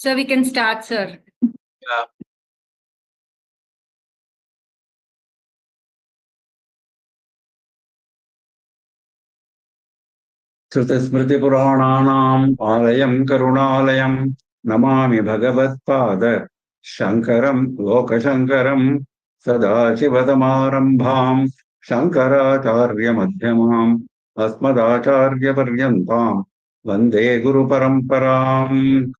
So we can start, sir. Yeah. Shrutismritipurāṇānaṁ ālayam karunālayam namāmi bhagavadpāda Shankaram lokashankaram sadāshivasamarambhām Shankarācārya madhyamām asmadācārya paryantāम् Vande guru paramparām.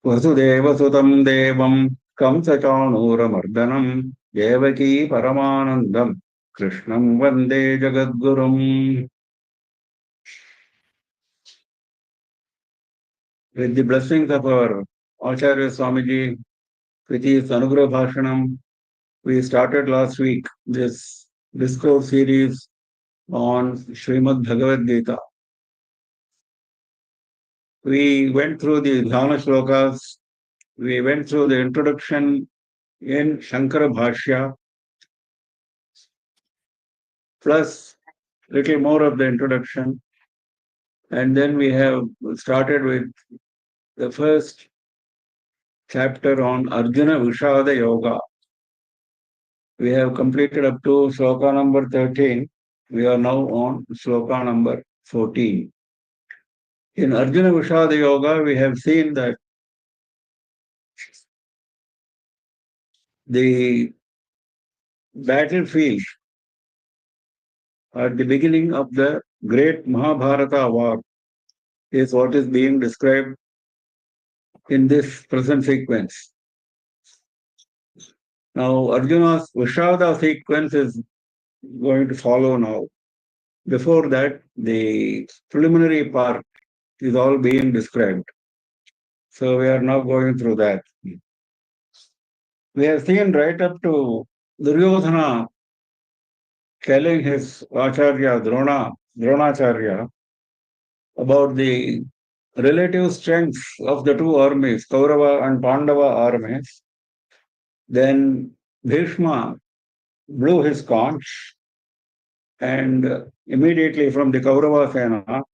Vasudevasutam devam kamsacānūramardanam Devaki paramanandam Krishnam Vande Jagadgurum. With the blessings of our Acharya Swamiji, with his Anugrah Bhashanam, we started last week this discourse series on Srimad Bhagavad Gita. We went through the Dhyana Shlokas, we went through the introduction in Shankara Bhashya, plus little more of the introduction. And then we have started with the first chapter on Arjuna Vishada Yoga. We have completed up to sloka number 13. We are now on sloka number 14. In Arjuna Vishada Yoga, we have seen that the battlefield at the beginning of the great Mahabharata war is what is being described in this present sequence. Now, Arjuna's Vishada sequence is going to follow now. Before that, the preliminary part is all being described. So we are now going through that. We have seen right up to Duryodhana telling his Acharya Dronacharya about the relative strengths of the two armies, Kaurava and Pandava armies. Then Bhishma blew his conch, and immediately from the Kaurava Sena,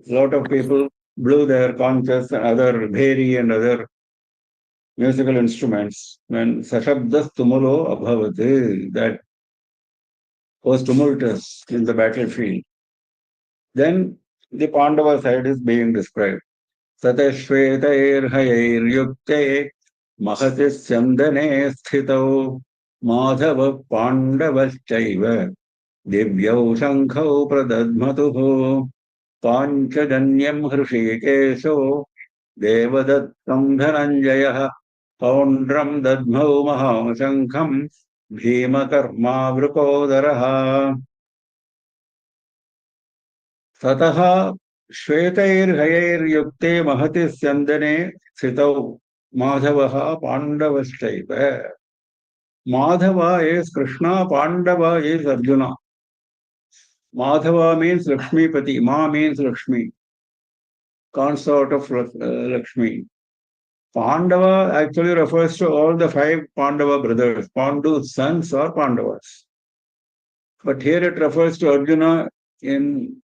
a lot of people blew their conches and other bheri and other musical instruments when Sashabdas Tumulo Abhavati, that was tumultuous in the battlefield. Then the Pandava side is being described. Satashvetair hayair yukte mahatis chandane sthitau madhava pandavaschaiva divyau shankhau pradadmatuho panchajanyam hrishikesho devadattam dhananjayah paundram dadmau mahasankham bhima-karma vrukodaraha. Tataha shvetair hayair yukte mahati syandane sthitau madhavaha pandavaschaiva. Madhava is Krishna, Pandava is Arjuna. Madhava means Lakshmipati, Ma means Lakshmi, consort of Lakshmi. Pandava actually refers to all the 5 Pandava brothers. Pandu's sons are Pandavas. But here it refers to Arjuna in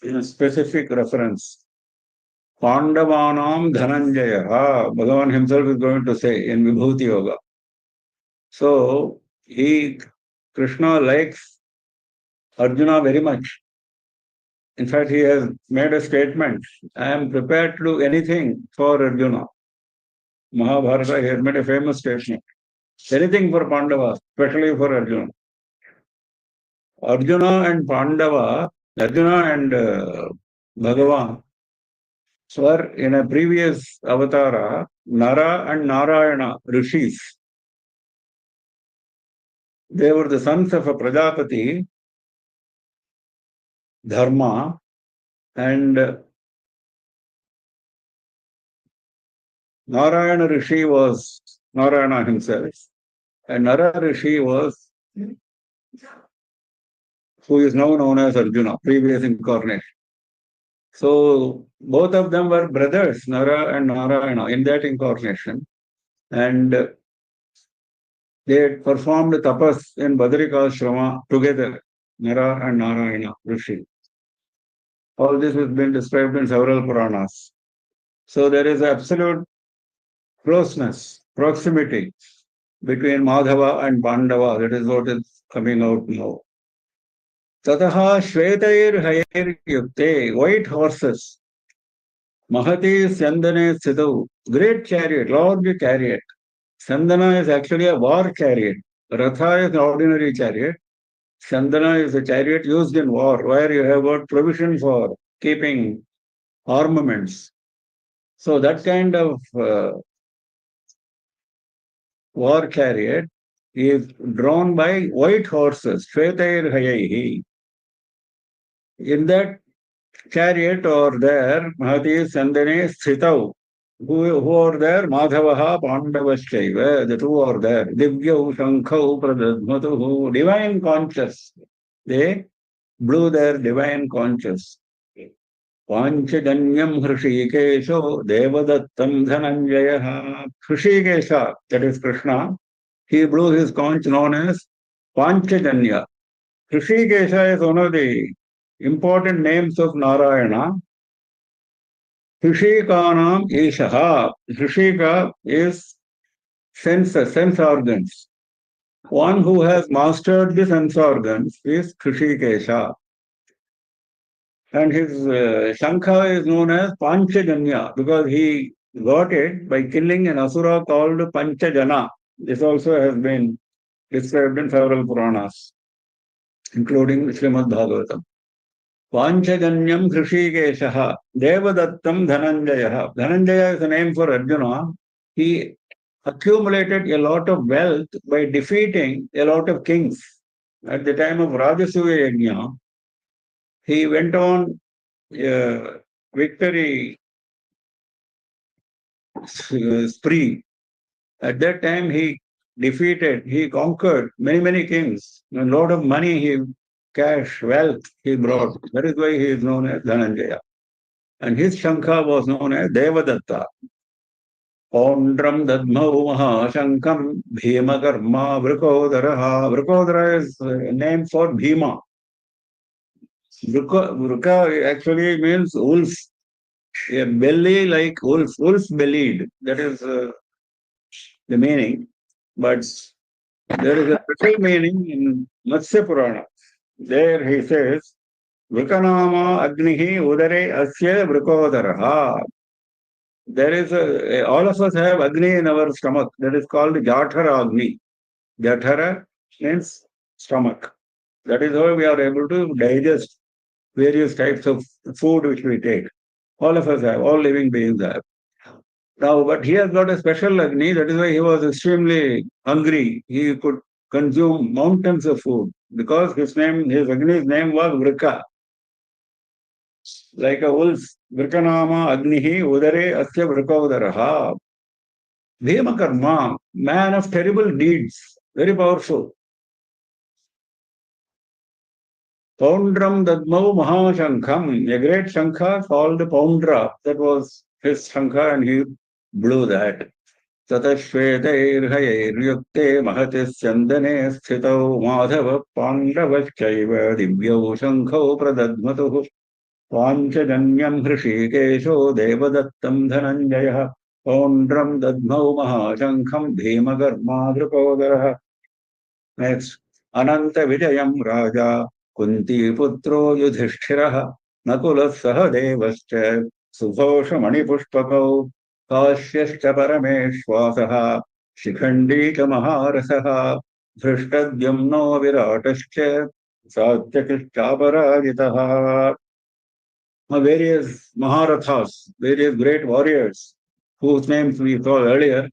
a specific reference. Pandavanam Dhananjaya. Bhagavan himself is going to say in Vibhuti Yoga. So, Krishna likes Arjuna very much. In fact, he has made a statement, I am prepared to do anything for Arjuna. Mahabharata, he has made a famous statement. Anything for Pandava, especially for Arjuna. Arjuna and Bhagavan were in a previous avatara, Nara and Narayana rishis. They were the sons of a Prajapati, Dharma, and Narayana Rishi was Narayana himself, and Nara Rishi was who is now known as Arjuna, previous incarnation. So both of them were brothers, Nara and Narayana, in that incarnation, and they had performed tapas in Badrika Ashrama together, Nara and Narayana Rishi. All this has been described in several Puranas. So there is absolute closeness, proximity between Madhava and Pandava. That is what is coming out now. Tataha Shvetair Hair Yukte, white horses, Mahati Sandane Sidhu, great chariot, large chariot. Sandana is actually a war chariot. Ratha is an ordinary chariot. Sandana is a chariot used in war, where you have got provision for keeping armaments. So that kind of war chariot is drawn by white horses, Shvetair Hayahi. In that chariot are there Mahati Sandane Sthitau, who are there Madhavaha Pandavaschaiva, the two are there. Divyau Shankau Pradadmatuhu, divine conscious. They blew their divine conscious. Panchajanyam Hrishikesho Devadattam Dhananjaya. Hrishikesha, that is Krishna, he blew his conch known as Panchajanya. Hrishikesha is one of the important names of Narayana. Hrishikaanam Eshaha. Hrishika is sense organs. One who has mastered the sense organs is Hrishikesha. And his Shankha is known as Panchajanya because he got it by killing an Asura called Panchajana. This also has been described in several Puranas, including Srimad Bhagavatam. Panchajanyam Hrishikeshaha Devadattam Dhananjayaha. Dhananjaya is a name for Arjuna. He accumulated a lot of wealth by defeating a lot of kings. At the time of Rajasuya Yajna, he went on victory spree. At that time, he conquered many kings. A lot of money, cash, wealth he brought. That is why he is known as Dhananjaya. And his Shankha was known as Devadatta. Pondram Dadmau Mahashankam Bhima Karma Vrikodaraha. Vrikodara is a name for Bhima. Vrika actually means wolf. A belly like wolf, wolf-bellied. That is the meaning. But there is a special meaning in Matsya Purana. There he says, Vrikanama Agnihi Udare Asya Vrikodaraha. There is all of us have Agni in our stomach. That is called Jathara Agni. Jathara means stomach. That is how we are able to digest various types of food which we take. All of us have, all living beings have. Now, but he has got a special Agni, that is why he was extremely hungry. He could consume mountains of food because his Agni's name was Vrika. Like a wolf, Vrikanama Agnihi Udare Asya Vrikaudaraha. Bhima Karma, man of terrible deeds, very powerful. Poundram Dadmau Mahashankham, a great Shankha called Poundra. That was his Shankha and he blew that. Tatashvetairhayairyukte Mahatis Chandane Sthitau Madhava Pandavaschaiva Divyau Shankho Pradadmatuhu Panchajanyam Hrishikesho Devadattam Dhananjaya Poundram Dadmau Mahashankham Bhimagarma Drupodaraha. Next, Ananta Vijayam Raja Kunti Putro Yudhishthiraha Nakulas Sahadevascha Sughosha Manipushpakau Kasyascha Parameshwasaha Shikhandi Maharasaha Dhrishtadyamno Viratascha Satyakishchaparajitaha. Various Maharathas, various great warriors whose names we saw earlier,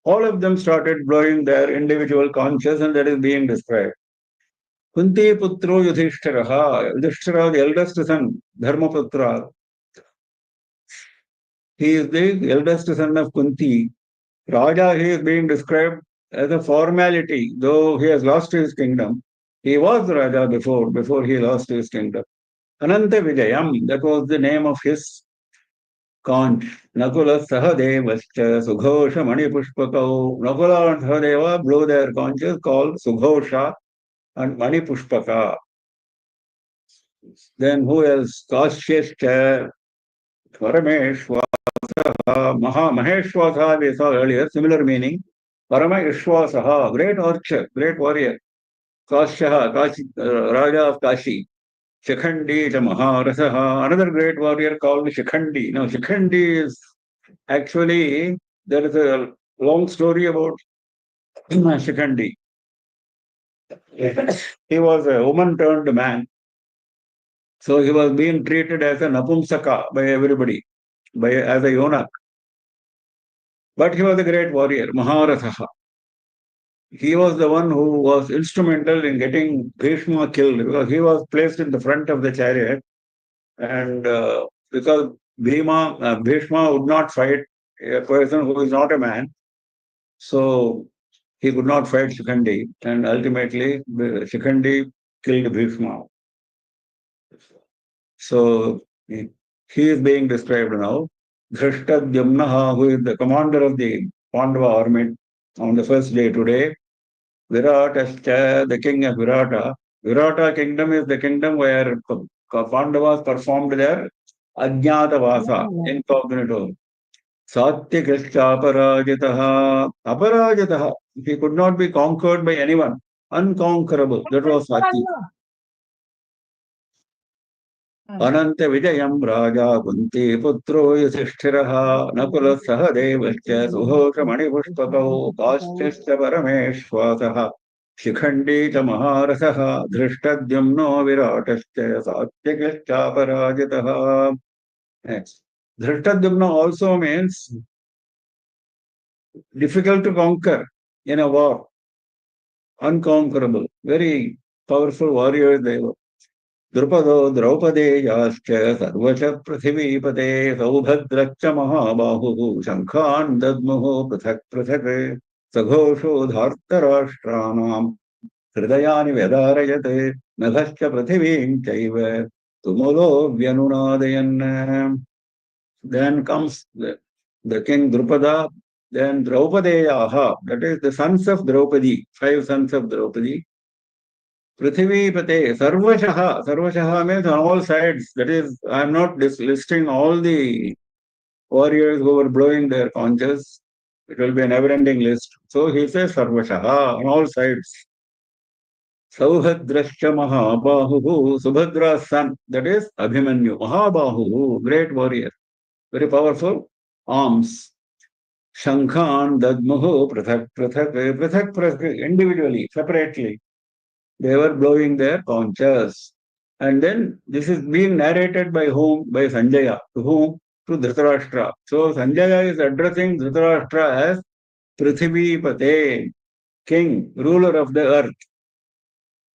all of them started blowing their individual conches and that is being described. Kunti Putro Yudhishthiraha, Yudhishthira, the eldest son, Dharmaputra. He is the eldest son of Kunti. Raja, he is being described as a formality, though he has lost his kingdom. He was Raja before he lost his kingdom. Ananta Vijayam, that was the name of his conch. Nakula Sahadevascha Sughosha Manipushpakau. Nakula and Sahadeva blew their conches called Sughosha and Manipushpaka. Then who else? Kashyascha, Parameshwara, Maheshwasa we saw earlier, similar meaning. Parameshwasaha, great archer, great warrior. Kashyaha, Raja of Kashi. Shikhandi to Maharasaha, another great warrior called Shikhandi. Now, Shikhandi is actually, there is a long story about Shikhandi. He was a woman turned man. So he was being treated as a Napumsaka by everybody, as a eunuch. But he was a great warrior, Maharasaha. He was the one who was instrumental in getting Bhishma killed because he was placed in the front of the chariot. And because Bhishma would not fight a person who is not a man, so he could not fight Shikhandi, and ultimately Shikhandi killed Bhishma. So he is being described now. Dhrishtadyumnaha, who is the commander of the Pandava army on the first day today. Viratascha, the king of Virata. Virata kingdom is the kingdom where Pandavas performed their Ajnatavasa, incognito. Satyakascha aparajitaha. Aparajitaha. He could not be conquered by anyone. Unconquerable. That was Satya. अनंत विजयं राजा कुंती पुत्रो युधिष्ठिरः नकुलः सहदेवश्च सुघोषमणिपुष्पकौ काश्चिश्च परमेश्वासः शिखण्डी च महारथः धृष्टद्युम्नो विराटश्च सात्यकिश्चापराजितः. Dhristadyumna also means difficult to conquer in a war, unconquerable, very powerful warriors they were. द्रुपदो द्रौपदेयाश्च सर्वश पृथिवीपते सौभद्रश्च महाबाहुः शङ्खान् दद्मुः पृथक् पृथक् सघोषो धार्तराष्ट्राणां हृदयानि व्यधारयत् नभश्च पृथिवीं चैव तुमुलो व्यनुनादयन्. Then comes the king Drupada, then Draupadeyaha, that is the sons of Draupadi, 5 sons of Draupadi. Prithivipate, Sarvashaha. Sarvashaha means on all sides. That is, I am not listing all the warriors who were blowing their conches. It will be a never-ending list. So he says Sarvashaha on all sides. Sauhadrascha Mahabahu, Subhadra's son, that is Abhimanyu. Mahabahu, great warrior, very powerful arms. Shankhan, Dadmuhu, Prathak, individually, separately. They were blowing their conches. And then this is being narrated by whom? By Sanjaya. To whom? To Dhritarashtra. So Sanjaya is addressing Dhritarashtra as Prithivipate, king, ruler of the earth.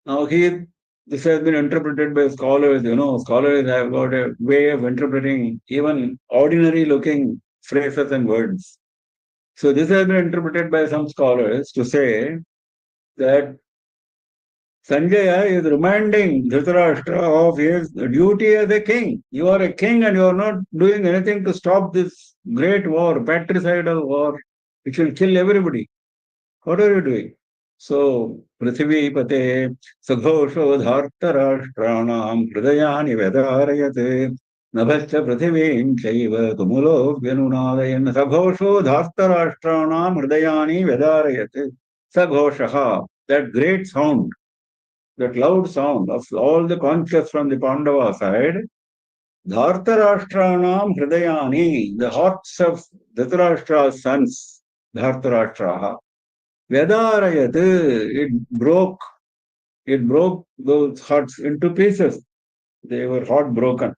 Now this has been interpreted by scholars. Scholars have got a way of interpreting even ordinary looking phrases and words. So this has been interpreted by some scholars to say that Sanjaya is reminding Dhritarashtra of his duty as a king. You are a king and you are not doing anything to stop this great war, patricidal war, which will kill everybody. What are you doing? So, Prithivipate Saghosho Dhartarashtranam Hridayani Vedarayate Nabhascha Prithivim Chaiva Tumulo Vyanunadayan Saghosho Dhartarashtranam Hridayani Vedarayate Saghoshaha, that great sound, that loud sound of all the conches from the Pandava side, Dhartarashtranam Hridayani, the hearts of Dhritarashtra's sons, Dhartarashtraha, Vedarayat, it broke those hearts into pieces. They were heartbroken.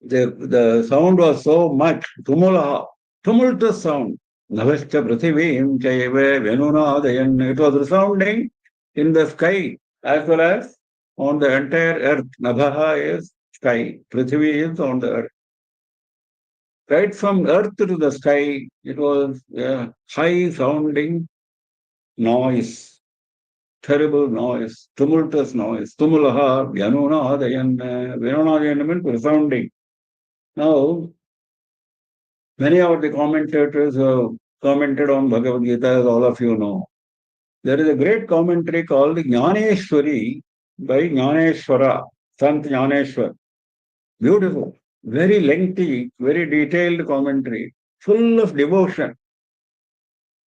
The sound was so much, tumultuous sound. Navascha Prithivim Chaive Venunadayan. It was resounding in the sky as well as on the entire earth. Nabhaha is sky. Prithvi is on the earth. Right from earth to the sky, it was a high sounding noise, terrible noise, tumultuous noise. Tumulaha Venunadayan. Venunadayan means resounding. Now, many of the commentators have commented on Bhagavad Gita, as all of you know. There is a great commentary called Jnaneshwari by Jnaneshwara, Sant Jnaneshwar. Beautiful, very lengthy, very detailed commentary, full of devotion.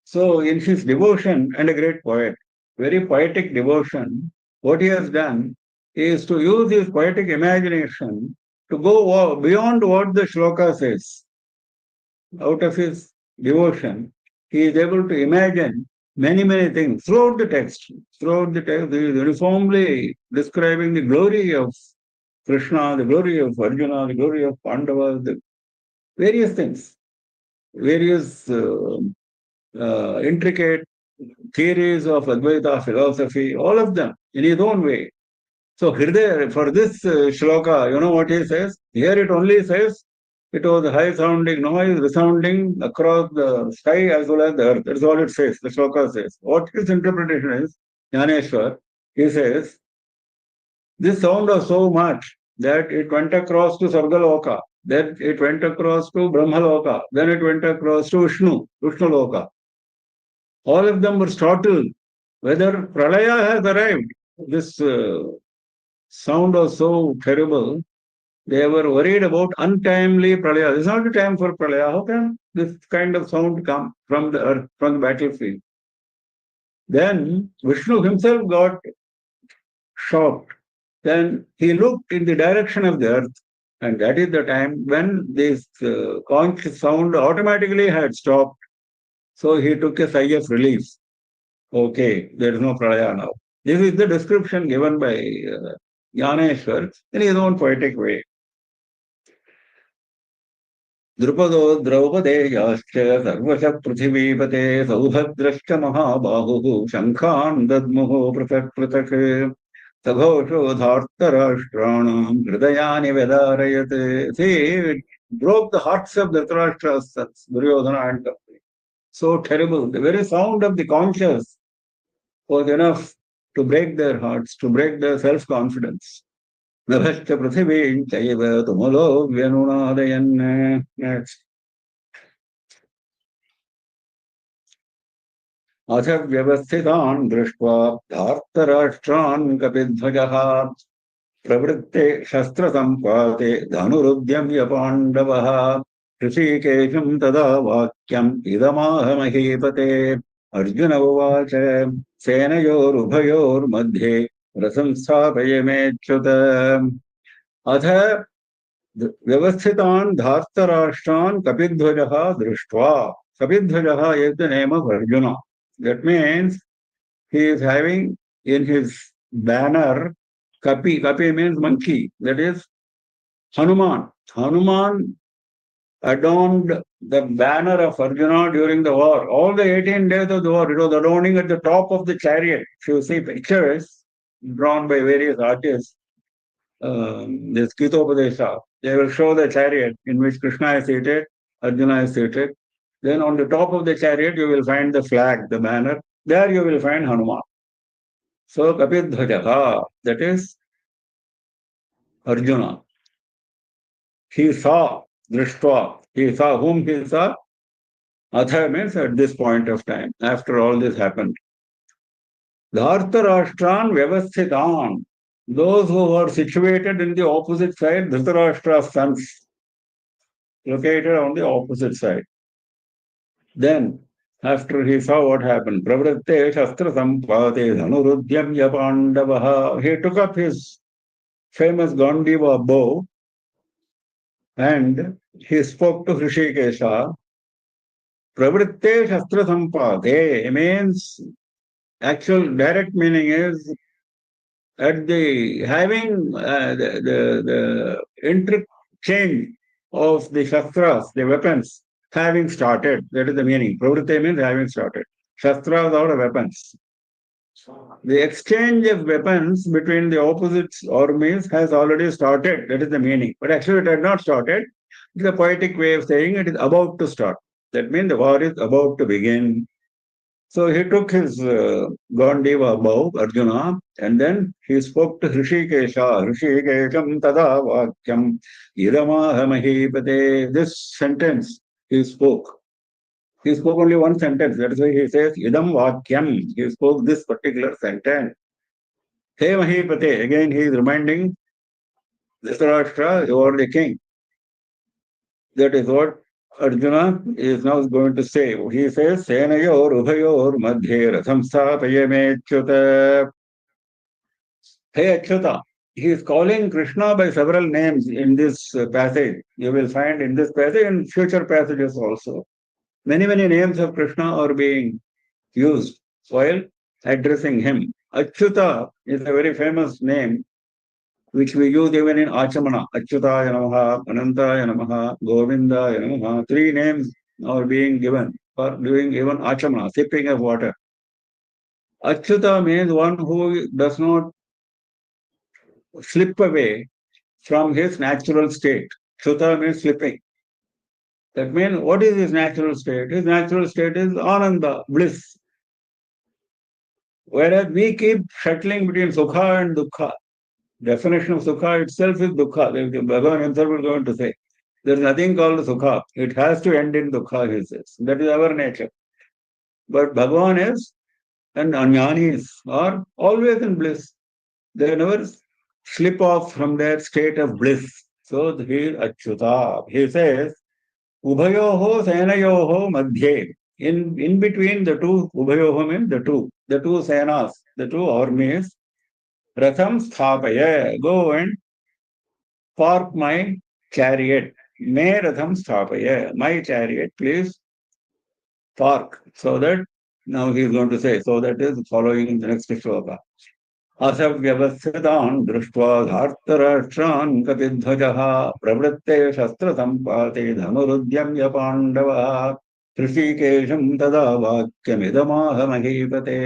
So, in his devotion, and a great poet, very poetic devotion, what he has done is to use his poetic imagination to go beyond what the shloka says. Out of his devotion, he is able to imagine many, many things throughout the text. Throughout the text, he is uniformly describing the glory of Krishna, the glory of Arjuna, the glory of Pandava, the various things, various intricate theories of Advaita philosophy, all of them in his own way. So Hridaya, for this shloka, you know what he says? Here it only says it was a high-sounding noise resounding across the sky as well as the earth. That's all it says, the shloka says. What his interpretation is, Jnaneshwar, he says, this sound was so much that it went across to Sargaloka, then it went across to Brahmaloka, then it went across to Vishnaloka. All of them were startled whether Pralaya has arrived. This sound was so terrible. They were worried about untimely Pralaya. This is not the time for Pralaya. How can this kind of sound come from the earth, from the battlefield? Then Vishnu himself got shocked. Then he looked in the direction of the earth, and that is the time when this conch sound automatically had stopped. So he took a sigh of relief. Okay, there is no pralaya now. This is the description given by Jnaneshwar in his own poetic way. Drupado Draupadeyaschya Sarvasha Prithivipate Saubhadrashcha Mahabahuhu Shankhan Dadmuhu Pratak Pratak Saghosho Dhartarashtranam Hridayani Vedarayate. See, it broke the hearts of the Dhritarashtra's sons, Duryodhana and company. So terrible. The very sound of the conscious was enough to break their hearts, to break their self-confidence. Nabhashcha prithivim chaiva tumalo vyanunadayan. Next. अथ व्यवस्थितान् दृष्ट्वा धार्तराष्ट्रान् कपिध्वजः प्रवृत्ते शस्त्रसम्पाते धनुरुद्यम्य पाण्डवः ऋषिकेशं तदा वाक्यम् इदमाह महीपते अर्जुन उवाच सेनयोरुभयोर्मध्ये रसं स्थापय मेच्युत अथ व्यवस्थितान् धार्तराष्ट्रान् कपिध्वजः दृष्ट्वा. Kapidhvajaha is the name of Arjuna. That means he is having in his banner Kapi. Kapi means monkey. That is Hanuman. Hanuman adorned the banner of Arjuna during the war. All the 18 days of the war, it was adorning at the top of the chariot. If you see pictures drawn by various artists, this Gitopadesha, they will show the chariot in which Krishna is seated, Arjuna is seated. Then on the top of the chariot, you will find the flag, the banner. There you will find Hanuman. So Kapidhvajaha, that is Arjuna. He saw, Drishtva. He saw whom he saw. Atha means at this point of time, after all this happened. Dhartarashtran Vyavasthitan. Those who were situated in the opposite side, Dhritarashtra's sons, located on the opposite side. Then, after he saw what happened, Pravritte Shastra Sampate Dhanurudyamya Pandavaha, he took up his famous Gandiva bow and he spoke to Hrishikesha. Pravritte Shastra Sampate means, actual direct meaning is at the having the interchange of the Shastras, the weapons, having started. That is the meaning. Pravritte means having started. Shastras are weapons. The exchange of weapons between the opposite armies has already started. That is the meaning. But actually it had not started. It's a poetic way of saying it is about to start. That means the war is about to begin. So he took his Gandiva bow, Arjuna, and then he spoke to Hrishikesha. Hrishikesham tada vakyam idamaha mahipate. This sentence he spoke. He spoke only one sentence. That is why he says, Idam Vakyam. He spoke this particular sentence. Hey Mahipate. Again, he is reminding Dhritarashtra, you are the king. That is what Arjuna is now going to say. He says, Senayor Ubhayor Madhye Ratham Sthapayamechyuta. Hey Achyuta. He is calling Krishna by several names in this passage. You will find in this passage and future passages also. Many names of Krishna are being used while addressing him. Achyuta is a very famous name which we use even in Achamana. Achyutaya Namaha, Anantaya Namaha, Govindaya Namaha. Three names are being given for doing even Achamana, sipping of water. Achyuta means one who does not slip away from his natural state. Chuta means slipping. That means what is his natural state? His natural state is Ananda, bliss. Whereas we keep shuttling between Sukha and Dukkha. Definition of Sukha itself is Dukkha. Bhagavan himself is going to say. There is nothing called Sukha. It has to end in Dukkha, he says. That is our nature. But Bhagavan is, and Jnanis are always in bliss. They never slip off from their state of bliss. So he is Achyuta. He says, Ubhayoho Senayoho Madhye. In between the two, Ubhayoho means the two senas, the two armies, Ratham Sthapaya. Go and park my chariot. Me Ratham Sthapaya. My chariot, please park. So that, now he is going to say, so that is following in the next shloka. असव्यवस्थितान् दृष्ट्वा धार्तराष्ट्रान् कपिध्वजः प्रवृत्ते शस्त्रसम्पाते धनुरुद्यम्य पाण्डवः ऋषिकेशं तदा वाक्यमिदमाह महीपते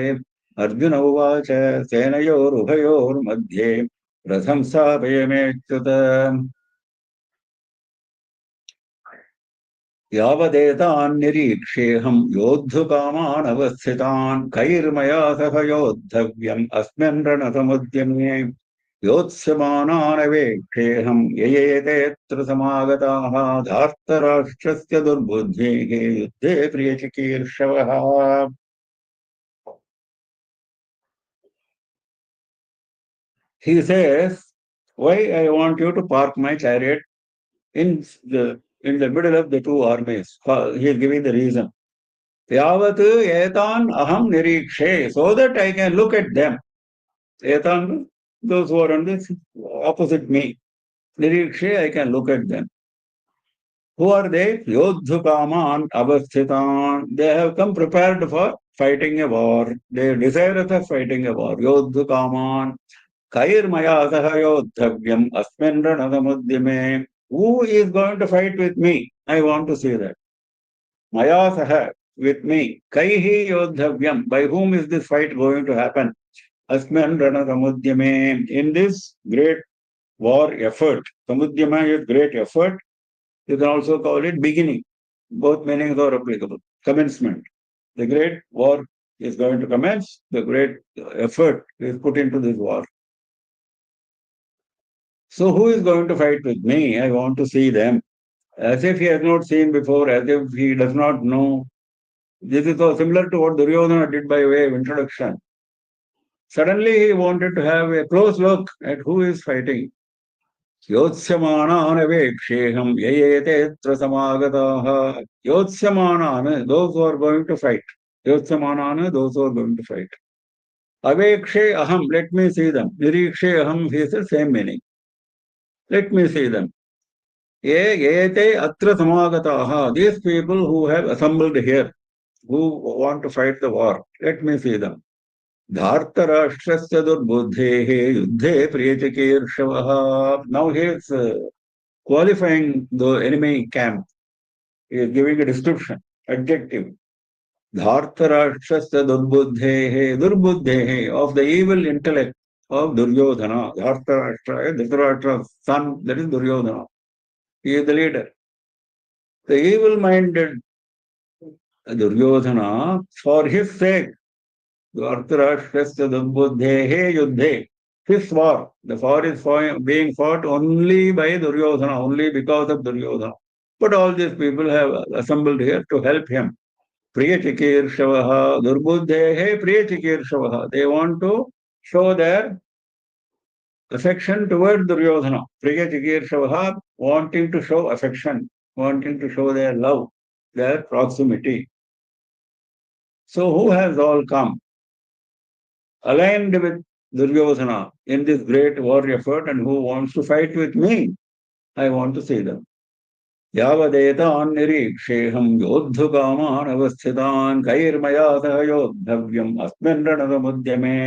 अर्जुन उवाच सेनयोरुभयोर्मध्ये रथं स्थापयमेच्युत यावदेतान् निरीक्ष्येऽहं योद्धुकामानवस्थितान् कैर्मया सह योद्धव्यम् अस्मिन् रणसमुद्यमे योत्स्यमानानवेक्षेऽहं ययेतेऽत्र समागताः धार्तराष्ट्रस्य दुर्बुद्धेः युद्धे प्रियचिकीर्षवः. He says, why I want you to park my chariot in the middle of the two armies. He is giving the reason. Yavat etan aham nirikshe, so that I can look at them. Etan, those who are on this opposite me. Nirikshe, I can look at them. Who are they? Yodhukaman avasthitan. They have come prepared for fighting a war. They are desirous of fighting a war. Yodhukaman. Kair maya saha yodhavyam asmin ranadamudyame. Who is going to fight with me? I want to see that. Maya saha, with me. Kaihi yodhavyam. By whom is this fight going to happen? Asman rana samudyame. In this great war effort. Samudyama is great effort. You can also call it beginning. Both meanings are applicable. Commencement. The great war is going to commence. The great effort is put into this war. So who is going to fight with me? I want to see them. As if he has not seen before, as if he does not know. This is so similar to what Duryodhana did by way of introduction. Suddenly he wanted to have a close look at who is fighting. Yotsyamananaveksheham yayetetra samagataha. Yotsyamanana, those who are going to fight. Yotsamanana, those who are going to fight. Avekshe aham, let me see them. Nirikshe aham is the same meaning. Let me see them. Yete atra samagataha. These people who have assembled here, who want to fight the war, let me see them. Dhartarashtrasya durbuddhehe yuddhe priyachakirshavaha. Now he is qualifying the enemy camp. He is giving a description, adjective. Dhartarashtrasya durbuddhehe, of the evil intellect of Duryodhana. Dhartarashtra, Dhritarashtra's son, that is Duryodhana. He is the leader. The evil-minded Duryodhana, for his sake, Dhartarashtrasya durbuddhehe yuddhe, his war, the war is being fought only by Duryodhana, only because of Duryodhana. But all these people have assembled here to help him. Priyachikirshavaha Durbuddhehe Priyachikirshavaha. They want to show their affection toward Duryodhana. Priyachikirshavaha, wanting to show affection, wanting to show their love, their proximity. So who has all come aligned with Duryodhana in this great war effort and who wants to fight with me? I want to see them. यावदेतान् निरीक्षेऽहं योद्धुकामान् अवस्थितान् कैर्मया सह योद्धव्यम् अस्मिन् रणसमुद्यमे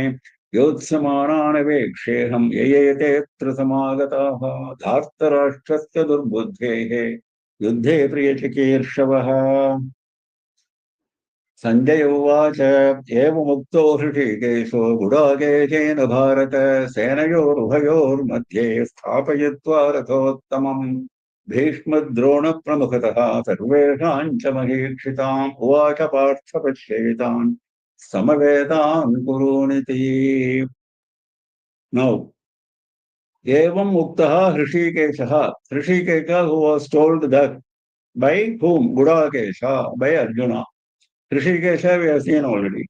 योत्स्यमानान् वेक्षेऽहं ययेतेऽत्र समागताः धार्तराष्ट्रस्य दुर्बुद्धेः युद्धे प्रियचिकीर्षवः सञ्जय उवाच एवमुक्तो हृषीकेशो गुडाकेशेन भारत सेनयोरुभयोर्मध्ये स्थापयित्वा रथोत्तमम् भीष्मद्रोणप्रमुखतः सर्वेषां च महीक्षिताम् उवाच Partha पश्येतान् समवेतान् कुरूनिति Now, evam uktah Hrishikesha. Hrishikesha who was told that by whom? Gudakesha, by Arjuna. Hrishikesha we have seen already.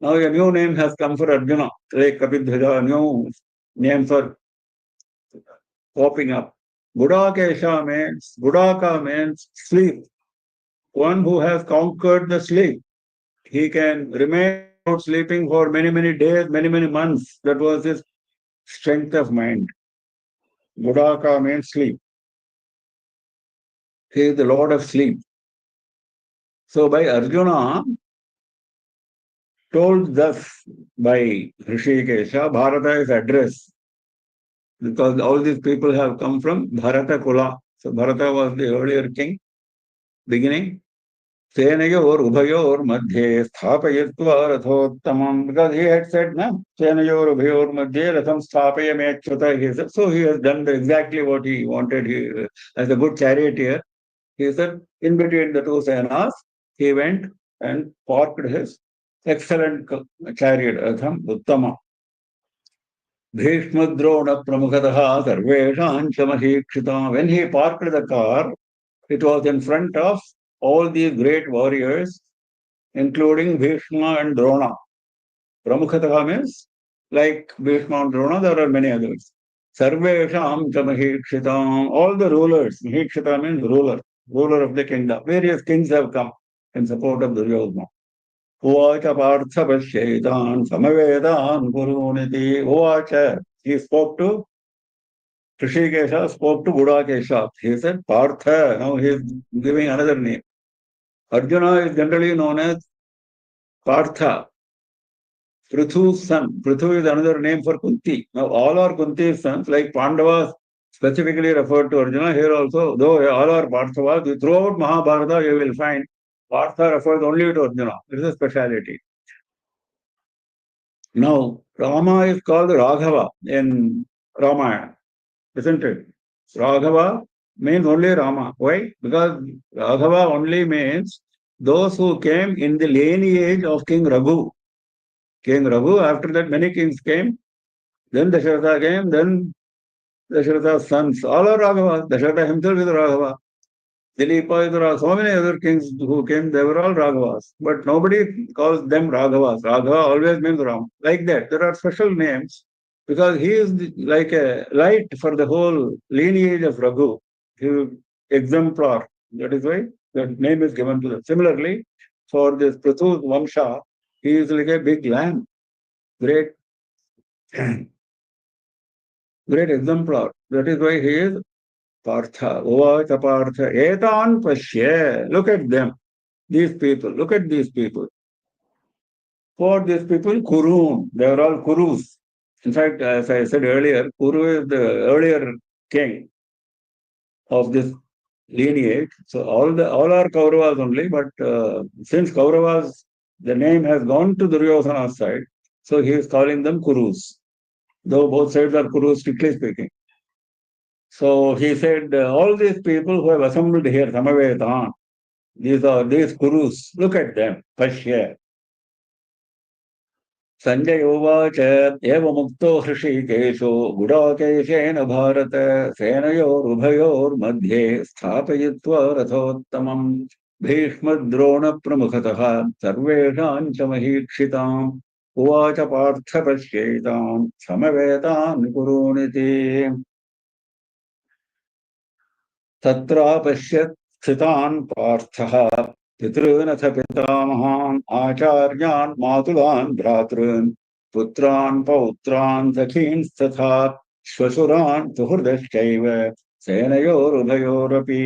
Now a new name has come for Arjuna, like Kapidhvaja, new name for popping up. Gudaka means sleep. One who has conquered the sleep. He can remain without sleeping for many, many days, many, many months. That was his strength of mind. Gudaka means sleep. He is the Lord of sleep. So by Arjuna, told thus by Hrishikesha, Bharata is addressed because all these people have come from Bharata Kula. So Bharata was the earlier king, beginning. Senayor Ubhayor Madhye Sthapayatva Rathottamam, because he had said, no, Senayor Ubhayor Madhye Ratham Sthapayamechyuta. He said, so he has done exactly what he wanted. He, as a good charioteer, he said, in between the two senas, he went and parked his excellent chariot, Ratham Uttama. Bhishmadrona Pramukataha Sarveshan Chamahikshita. When he parked the car, it was in front of all these great warriors, including Bhishma and Drona. Pramukataha means, like Bhishma and Drona, there are many others. Sarvesham Chamahikshita. All the rulers, Mahikshita means ruler of the kingdom. Various kings have come in support of Duryodhana. Uvacha Partha Pashyetan Samavedan Kuruniti. Uvacha. He spoke to Rishikesha, spoke to Gudakesha. He said Partha. Now he is giving another name. Arjuna is generally known as Partha, Prithu's son. Prithu is another name for Kunti. Now all are Kunti's sons, like Pandavas specifically referred to Arjuna. Here also, though all are Parthavas, throughout Mahabharata you will find Partha refers only to Arjuna. This is a speciality. Now, Rama is called Raghava in Ramayana, isn't it? Raghava means only Rama. Why? Because Raghava only means those who came in the lineage of King Raghu. King Raghu, after that many kings came, then Dasharatha came, then Dasharatha's sons, all are Raghavas. Dasharatha himself is Raghava. Dileepa is Raghava. So many other kings who came, they were all Raghavas. But nobody calls them Raghavas. Raghava always means Ram. Like that, there are special names because he is like a light for the whole lineage of Raghu. He is exemplar. That is why the name is given to them. Similarly, for this Prithu's Vamsha, he is like a big lamb. Great, great exemplar. That is why he is Partha. Uvacha Partha. Etan Pashya. Look at them. These people. Look at these people. For these people, Kurun. They are all Kurus. In fact, as I said earlier, Kuru is the earlier king of this lineage. So all are Kauravas only, but since Kauravas, the name has gone to Duryodhana's side, so he is calling them Kurus. Though both sides are Kurus, strictly speaking. So he said, all these people who have assembled here, Samavetan, these are these Kurus, look at them, Pashya. Sanjay Uvacha Evamukto Hrishikesho Gudakeshen Bharata Senayor Ubhayor Madhye Sthapayitva Rathottamam भीष्मद्रोणप्रमुखतः सर्वेषां च महीक्षिताम् उवाच पार्थ पश्येताम् समवेतान् कुरूनिति तत्रापश्यत् स्थितान् पार्थः पितॄनथ पितामहान् आचार्यान् मातुलान् भ्रातॄन् पुत्रान् पौत्रान् सखींस्तथा श्वशुरान् सुहृदश्चैव सेनयोरुभयोरपि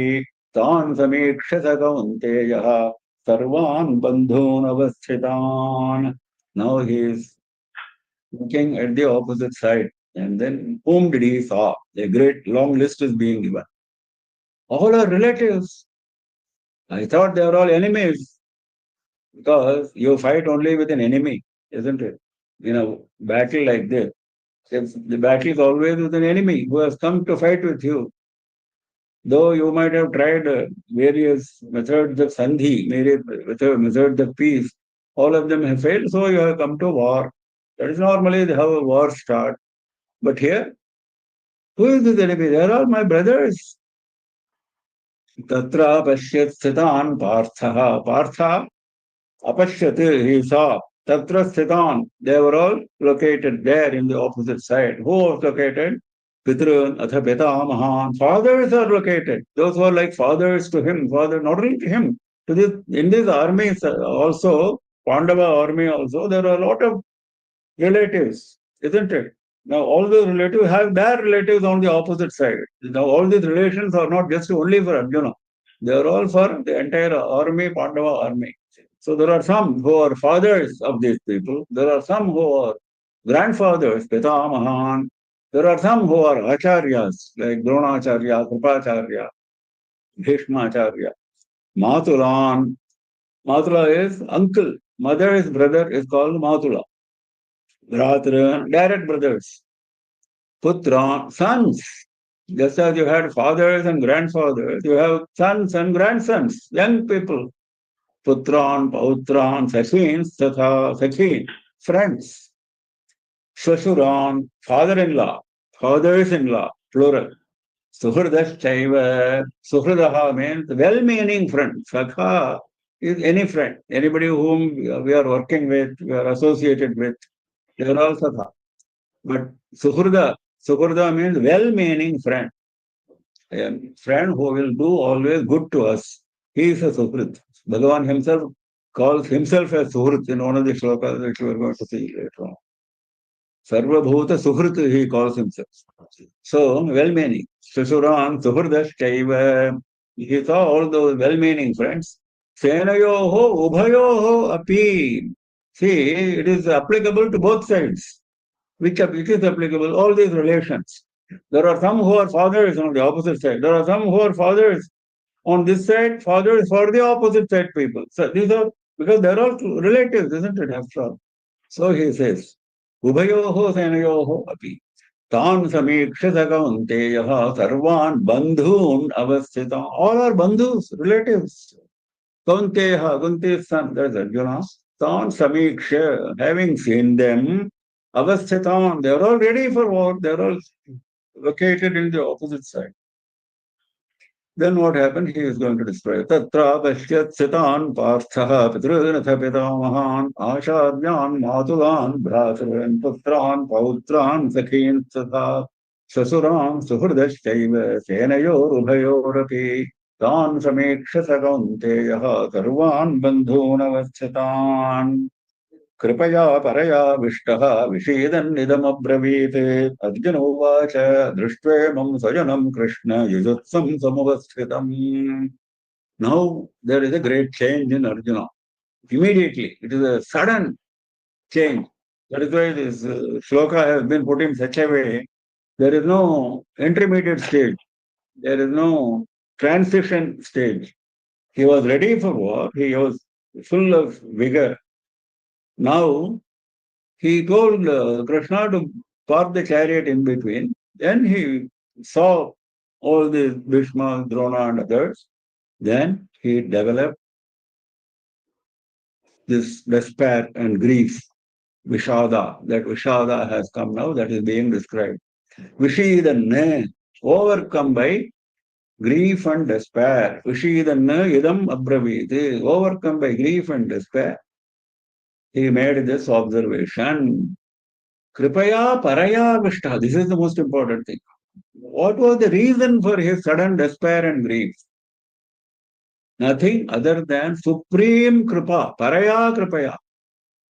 तान् समीक्ष्य स कौन्तेयः सर्वान् बन्धून् अवस्थितान्. Now he is looking at the opposite side, and then whom did he saw? A great long list is being given. All are relatives. I thought they are all enemies, because you fight only with an enemy, isn't it? In a battle like this, if the battle is always with an enemy who has come to fight with you. Though you might have tried various methods of sandhi, various methods of peace, all of them have failed, so you have come to war. That is normally how a war starts. But here, who is this enemy? They are all my brothers. Tatra pashyat sthitan partha. Partha apashyat, he saw. Tatra sthitan. They were all located there in the opposite side. Who was located? Pitrun, Atha Pitamahan. Fathers are located. Those who are like fathers to him. Father, not only to him. To this, in these armies also, Pandava army also, there are a lot of relatives, isn't it? Now, all the relatives have their relatives on the opposite side. Now, all these relations are not just only for Arjuna. They are all for the entire army, Pandava army. So, there are some who are fathers of these people. There are some who are grandfathers, Pitamahan. There are some who are acharyas, like Dronacharya, Kripacharya, Bhishmacharya. Matulan. Matula is uncle. Mother is brother is called Matula. Bhratra, direct brothers. Putra, sons. Just as you had fathers and grandfathers, you have sons and grandsons, young people. Putran, Pautran, Sakhins, Tatha, Sakhin, friends. Shashuran, father-in-law, fathers-in-law, plural. Suhridaschaiva, Suhridaha means well-meaning friend. Sakha is any friend, anybody whom we are working with, we are associated with, they are all Sakha. But Suhrida means well-meaning friend. A friend who will do always good to us. He is a Suhrid. Bhagavan himself calls himself as Suhrid in one of the shlokas that we are going to see later on. Sarvabhuta Suhrid, he calls himself. So, well-meaning. Susuran, Suhridaschaiva. He saw all those well-meaning friends. Senayoho, Ubhayoho, api. See, it is applicable to both sides. Which is applicable, all these relations. There are some who are fathers on the opposite side. There are some who are fathers on this side, fathers for the opposite side people. So these are, because they're all relatives, isn't it, after all? So he says, Ubhayoho senayoho api. Tan samikshya kaunteyaha sarvan bandhun avasthitam. All are bandhus, relatives. Kaunteyaha, Kunti's son, that's Arjuna. Tan samiksha, having seen them, avasthitam, they are all ready for war. They are all located in the opposite side. Then what happened? He is going to describe. Tatra pashyat sitan parthaha pitrunatha pitamahan asharyan matulan bhratran putran pautran sakhin tatha sasuran suhridaschaiva senayor ubhayorapi तान् समीक्ष्य स कौन्तेयः सर्वान् बन्धूनवस्थितान् कृपया परयाविष्टः विषीदन्निदमब्रवीत् अर्जुन उवाच दृष्ट्वेमं स्वजनं Krishna युजुत्सं समुपस्थितम्. Now there is a great change in Arjuna. Immediately, it is a sudden change. That is why this shloka has been put in such a way. There is no intermediate stage. There is no transition stage. He was ready for war. He was full of vigor. Now, he told Krishna to park the chariot in between. Then he saw all these Bhishma, Drona and others. Then he developed this despair and grief, Vishada. That Vishada has come now, that is being described. Vishidanne, overcome by grief and despair. Vishidanna idam abraviti. Overcome by grief and despair, he made this observation. Kripaya paraya vishta. This is the most important thing. What was the reason for his sudden despair and grief? Nothing other than supreme kripa, paraya kripaya,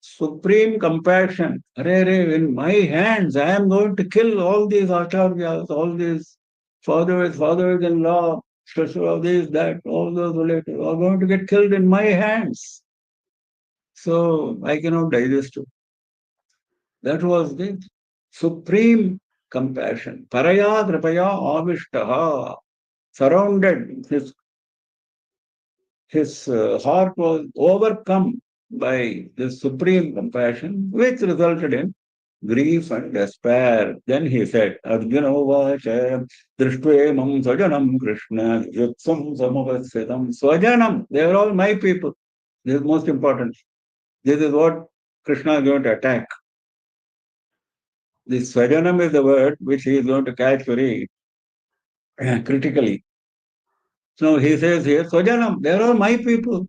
supreme compassion. In my hands, I am going to kill all these acharyas, all these fathers-in-law, special this, that, all those relatives are going to get killed in my hands. So I cannot digest it. That was the supreme compassion. Paraya kripaya avishtaha. Surrounded, his heart was overcome by this supreme compassion, which resulted in grief and despair. Then he said, Arjuna vacha drishtve swajanam Krishna yutsam samavasitam. Swajanam, they are all my people. This is most important. This is what Krishna is going to attack. This swajanam is the word which he is going to catch very critically. So he says here, swajanam, they are all my people.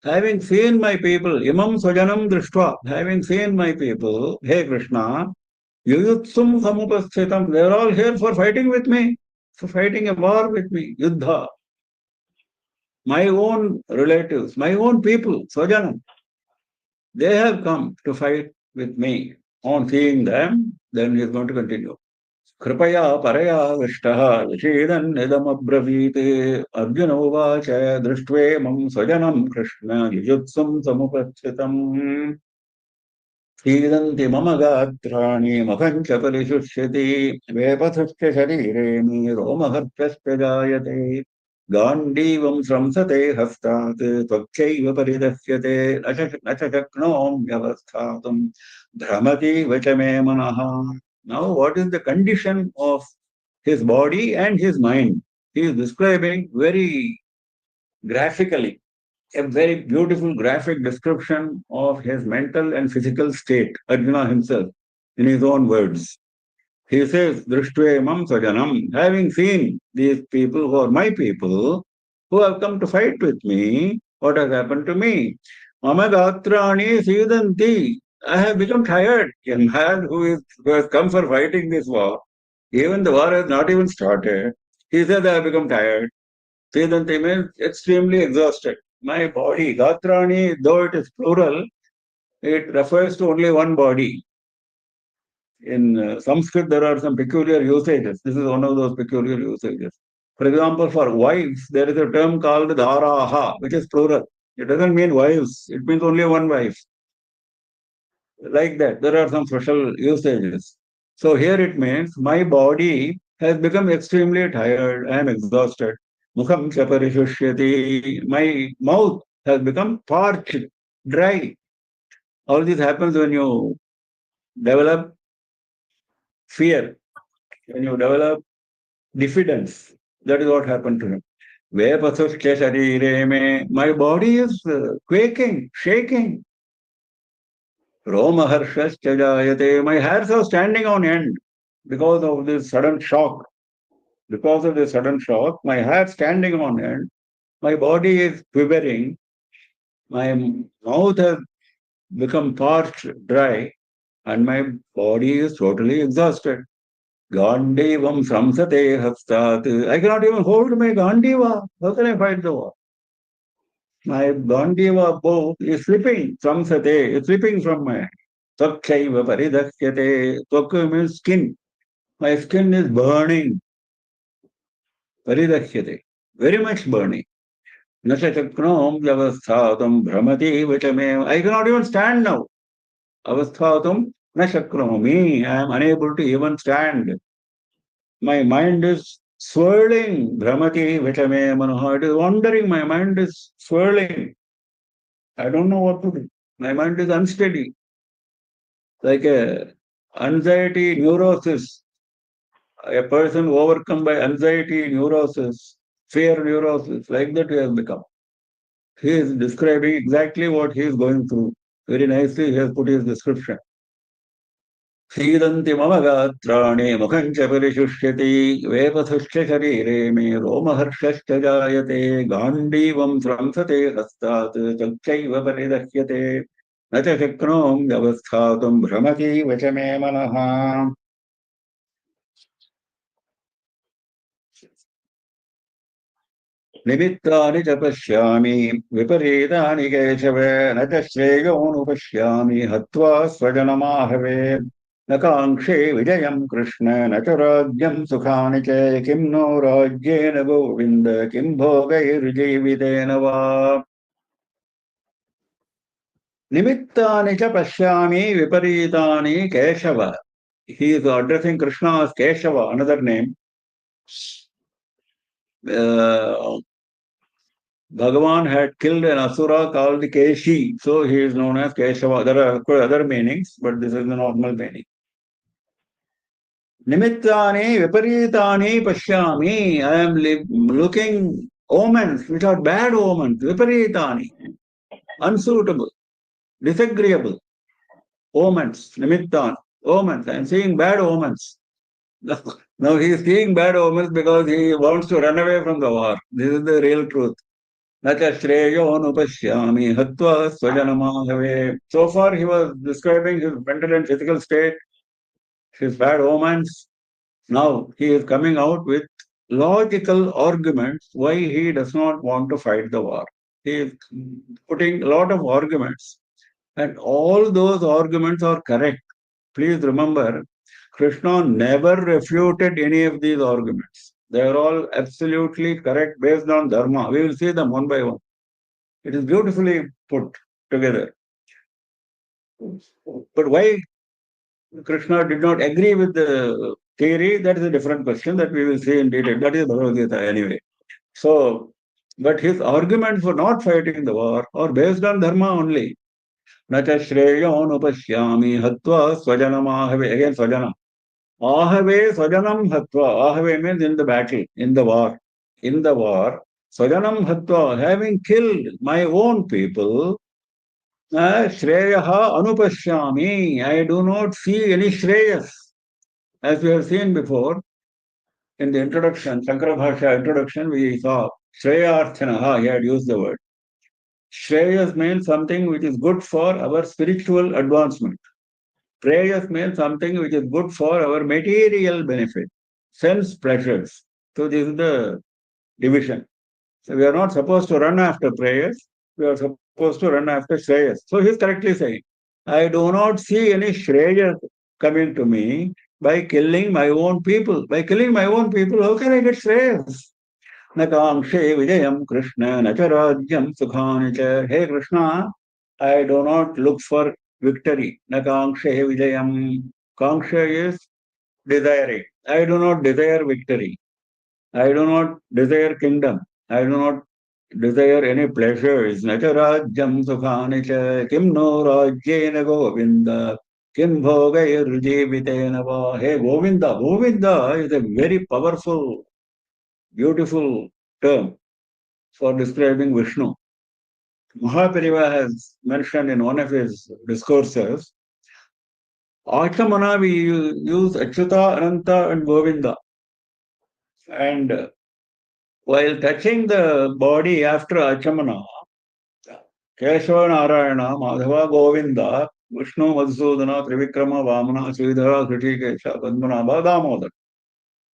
Having seen my people, imam swajanam drishtva, having seen my people, hey Krishna, yuyutsum samupasthitam, they are all here for fighting with me, for fighting a war with me, yuddha. My own relatives, my own people, swajanam, they have come to fight with me. On seeing them, then he is going to continue. कृपया परया विष्टः विषीदन्निदमब्रवीत् अर्जुन उवाच दृष्ट्वेमं स्वजनं कृष्ण युयुत्सुं समुपस्थितम् सीदन्ति मम गात्राणि मुखं च परिशुष्यति वेपथुश्च शरीरे मे रोमहर्षश्च जायते गाण्डीवं स्रंसते हस्तात् त्वच्चैव परिदह्यते न च शक्नोम्यवस्थातुं भ्रमतीव च मे मनः. Now, what is the condition of his body and his mind? He is describing very graphically, a very beautiful graphic description of his mental and physical state, Arjuna himself, in his own words. He says, Drishtve swajanam, having seen these people who are my people, who have come to fight with me, what has happened to me? Mama gatrani sidanti. I have become tired. A man who has come for fighting this war, even the war has not even started. He says, I have become tired. Sidanti means extremely exhausted. My body, gatrani, though it is plural, it refers to only one body. In Sanskrit, there are some peculiar usages. This is one of those peculiar usages. For example, for wives, there is a term called dharaha, which is plural. It doesn't mean wives. It means only one wife. Like that, there are some special usages. So here it means my body has become extremely tired. I am exhausted. Mukham chaparishushyati. My mouth has become parched, dry. All this happens when you develop fear, when you develop diffidence. That is what happened to him. Vepasuscha sharire me. My body is quaking, shaking. Romaharshascha jayate. My hairs are standing on end because of this sudden shock. Because of this sudden shock, my hair standing on end. My body is quivering. My mouth has become parched, dry, and my body is totally exhausted. Gandivam samsate hastat. I cannot even hold my Gandiva. How can I fight the war? My Gandiva bow is slipping. Samsate is slipping from my hand. Tvakshaiva paridaksyate. Tvak means skin. My skin is burning. Paridaksyate. Very much burning. Nasachaknom javasthatam bhramati vachame. I cannot even stand now. Avasthatam nashakromi. I am unable to even stand. My mind is swirling. Bhramati vitame manoha. It is wandering. My mind is swirling. I don't know what to do. My mind is unsteady. Like a anxiety neurosis. A person overcome by anxiety neurosis, fear neurosis, like that he has become. He is describing exactly what he is going through. Very nicely he has put his description. सीदन्ति मम गात्राणि मुखं च परिशुष्यति वेपथुश्च शरीरे मे रोमहर्षश्च जायते गाण्डीवं स्रंसते हस्तात् चक्षैव परिदह्यते न च शक्नोम्यवस्थातुं भ्रमतीव च मे मनः निमित्तानि च पश्यामि विपरीतानि केशव न च श्रेयोनुपश्यामि हत्वा स्वजनमाहवे न काङ्क्षे विजयं कृष्ण न च राज्यं सुखानि च किं नो राज्येन गोविन्द किं भोगैर्जीवितेन वा निमित्तानि च पश्यामि विपरीतानि Keshav. He is addressing Krishna as Keshava, another name. Uh, Bhagavan had killed an asura called Keshi, so he is known as Keshava. There are of course other meanings, but this is the normal meaning. Nimittani viparitani pashyami. I am looking omens which are bad omens, viparitani, unsuitable, disagreeable omens, nimittan, omens. I am seeing bad omens. Now he is seeing bad omens because he wants to run away from the war. This is the real truth. न च श्रेयोनुपश्यामि हत्वा स्वजनमाहवे. So far he was describing his mental and physical state, his bad omens. Now he is coming out with logical arguments why he does not want to fight the war. He is putting a lot of arguments, and all those arguments are correct. Please remember, Krishna never refuted any of these arguments. They are all absolutely correct based on dharma. We will see them one by one. It is beautifully put together. But why Krishna did not agree with the theory, that is a different question that we will see in detail. That is Bhagavad Gita anyway. So, but his arguments for not fighting the war are based on dharma only. Nacha shreyon upashyami hatva swajanam ahave. Again, swajanam. Ahave swajanam hatva. Ahave means in the battle, in the war. In the war, swajanam hatva, having killed my own people, Shreyaha anupashyami. I do not see any Shreyas. As we have seen before in the introduction, Shankara Bhashya introduction, we saw Shreyarthanaha, he had used the word. Shreyas means something which is good for our spiritual advancement. Preyas means something which is good for our material benefit, sense pleasures. So this is the division. So we are not supposed to run after prayers. We are supposed to run after Shreyas. So he is correctly saying, I do not see any Shreyas coming to me by killing my own people. By killing my own people, how can I get Shreyas? Na kamshe vijayam Krishna na cha rajyam sukhani cha. Hey Krishna, I do not look for victory. Na kamshe vijayam. Kamsha is desiring. I do not desire victory. I do not desire kingdom. I do not desire any pleasures. Nacha rajyam sukhani cha kim no rajyena govinda kim bhogair jivitena va. Hey Govinda. Govinda is a very powerful, beautiful term for describing Vishnu. Mahaperiyava has mentioned in one of his discourses, Achamana we use Achyuta, Ananta and Govinda. And while touching the body after Achamana, Keshava Narayana, Madhava Govinda, Vishnu Madhusudana, Trivikrama, Vamana, Sridhara, Kritikesha, Padmanabha, Damodar.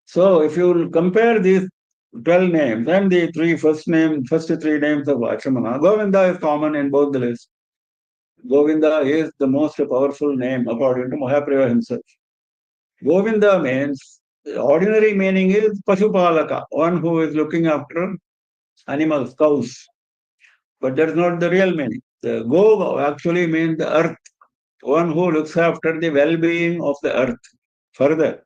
So if you compare these 12 names and the first three names of Achamana, Govinda is common in both the lists. Govinda is the most powerful name according to Mahaprabhu himself. Govinda means, the ordinary meaning is Pashupalaka, one who is looking after animals, cows. But that's not the real meaning. The Go actually means the earth, one who looks after the well-being of the earth. Further,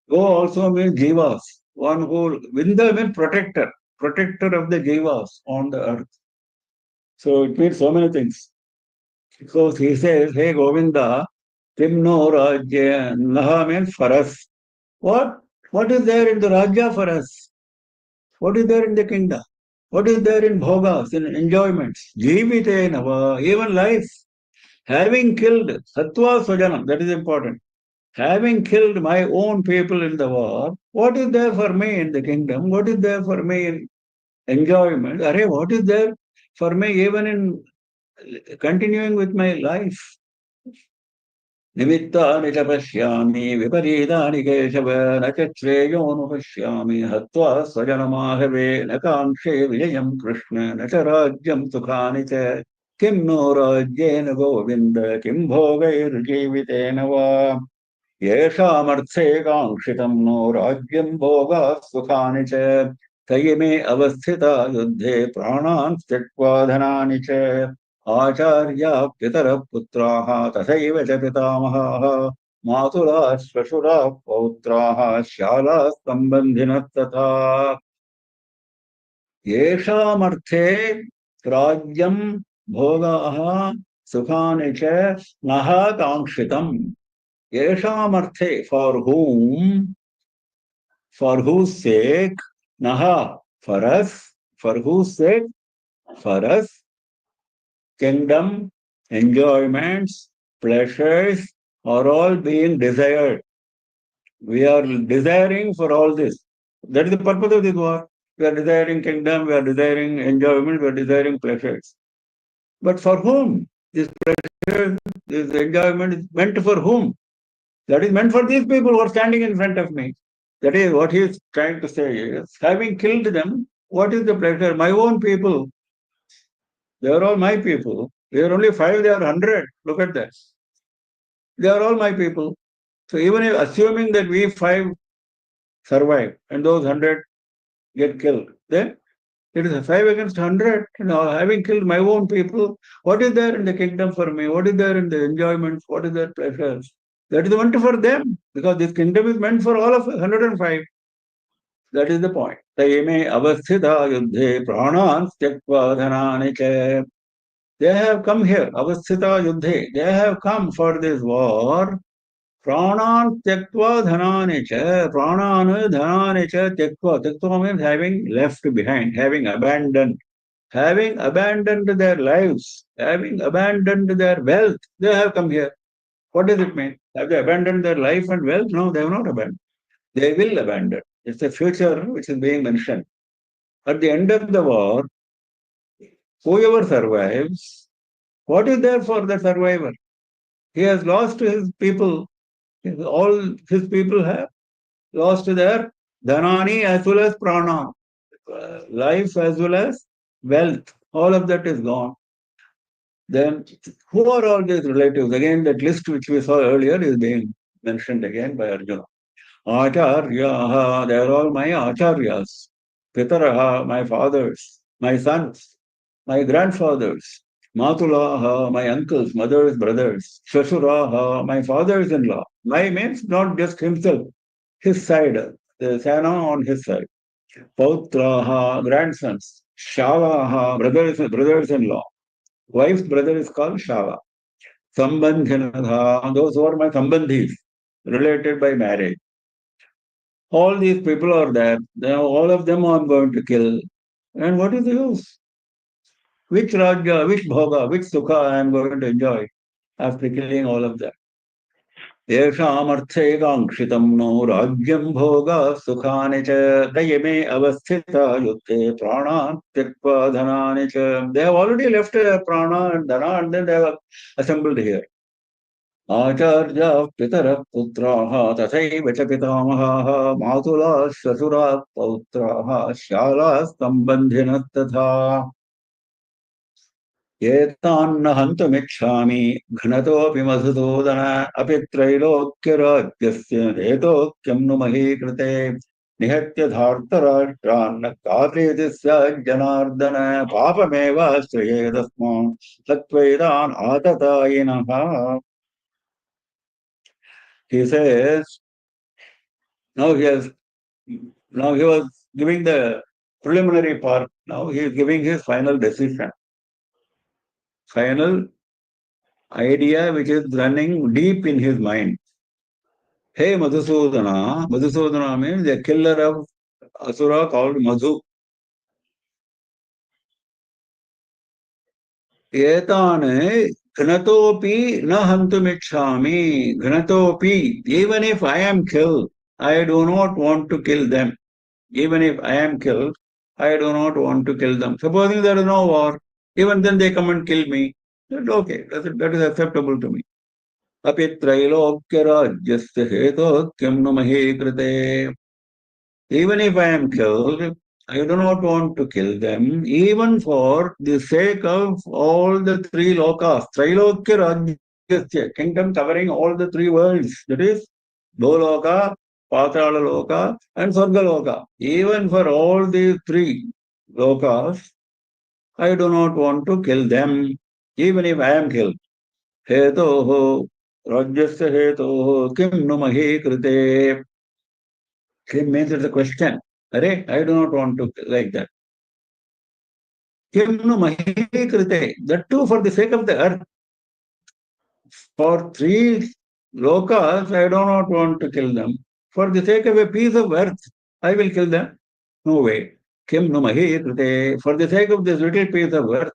Go also means Jivas, one who, Vinda means protector, protector of the Jivas on the earth. So it means so many things. So he says, hey Govinda, Kim no Rajya, Naha means for us. What? What is there in the Rajya for us? What is there in the kingdom? What is there in bhogas, in enjoyments? Jivite nava, even life. Having killed Satwa Swajanam, that is important. Having killed my own people in the war, what is there for me in the kingdom? What is there for me in enjoyment? Array, what is there for me even in continuing with my life? निमित्तानि च पश्यामि विपरीतानि केशव न च श्रेयोनुपश्यामि हत्वा स्वजनमाहवे न काङ्क्षे विजयं कृष्ण न च राज्यं सुखानि च किं नो राज्येन गोविन्द किं भोगैर्जीवितेन वा येषामर्थे काङ्क्षितं नो राज्यं भोगाः सुखानि च तयि मे अवस्थिता युद्धे प्राणान् त्यक्त्वा धनानि च आचार्याः पितरः पुत्राः तथैव च पितामहाः मातुलाः श्वशुराः पौत्राः श्यालाः सम्बन्धिनः तथा येषामर्थे राज्यं भोगाः सुखानि च नः काङ्क्षितम् येषामर्थे for whose sake naha for whose sake for us kingdom, enjoyments, pleasures are all being desired. We are desiring for all this. That is the purpose of this war. We are desiring kingdom, we are desiring enjoyment, we are desiring pleasures. But for whom? This pleasure, this enjoyment is meant for whom? That is meant for these people who are standing in front of me. That is what he is trying to say is, having killed them, what is the pleasure? My own people. They are all my people. We are only 5, they are 100. Look at that. They are all my people. So even if assuming that we 5 survive and those 100 get killed, then it is a 5 against 100. Having killed my own people, what is there in the kingdom for me? What is there in the enjoyments? What is their pleasures? That is meant for them, because this kingdom is meant for all of us, 105. That is the point. Tayame avasthita yuddhe pranan tyaktva dhanani cha. They have come here, avasthita yuddhe. They have come for this war. Pranan tyaktva dhanani cha. Pranan dhanani cha tyaktva. Tyaktva means having left behind, having abandoned. Having abandoned their lives, having abandoned their wealth, they have come here. What does it mean? Have they abandoned their life and wealth? No, they have not abandoned. They will abandon. It's a future which is being mentioned. At the end of the war, whoever survives, what is there for the survivor? He has lost his people. All his people have lost their dhanani as well as prana, life as well as wealth. All of that is gone. Then who are all these relatives? Again, that list which we saw earlier is being mentioned again by Arjuna. Acharyaha, they are all my acharyas. Pitaraha, my fathers, my sons, my grandfathers. Matulaha, my uncles, mothers, brothers. Shashuraha, my fathers-in-law. My means not just himself, his side, the Sena on his side. Pautraha, grandsons. Shalaha, brothers-in-law. Wife's brother is called Shava. Sambandhinatha, those who are my sambandhis, related by marriage. All these people are there. All of them I'm going to kill. And what is the use? Which Rajya, which Bhoga, which Sukha I am going to enjoy after killing all of them? येषामर्थे काङ्क्षितं नो राज्यं भोगा सुखानि च दयमे अवस्थिता युद्धे प्राणान् त्यक्त्वा धनानि च. They have already left prana and dhana and then they have assembled here. आचार्याः पितरः पुत्राः तथैव च पितामहाः मातुलाः श्वशुराः पौत्राः श्यालाः सम्बन्धिनः तथा. एतान्न हन्तुमिच्छामि घ्नतोऽपि मधुसूदन अपि त्रैलोक्यराज्यस्य हेतोक्यं नु महीकृते निहत्य धार्तराष्ट्रान्न कापीति स्यात् Janardan पापमेवाश्रयेदस्मान् तत्त्वैतान् आततायिनः. He says, now he was giving the preliminary part, now he is giving his final decision. Final idea which is running deep in his mind. Hey Madhusudana, Madhusudana means a killer of Asura called Madhu. Etane Gnatopi na hantumichhami. Gnatopi, even if I am killed, I do not want to kill them. Even if I am killed, I do not want to kill them. Supposing there is no war, even then they come and kill me. Okay, that is acceptable to me. अपि त्रैलोक्यराज्यस्य हेतोः किं नु महे कृते. Even if I am killed, I do not want to kill them, even for the sake of all the three lokas. Trailokya Rajyasya, kingdom covering all the three worlds. That is, Bholoka, Patala Loka, and Swarga Loka. Even for all these three lokas, I do not want to kill them, even if I am killed. Hetoho, Rajyasya Hetoho, Kim nu Mahi Krite. Kim means it's a question. Array, I do not want to like that. Kim nu Mahi Krite. That too for the sake of the earth. For three lokas, I do not want to kill them. For the sake of a piece of earth, I will kill them. No way. Kim nu Mahi Krite. For the sake of this little piece of earth,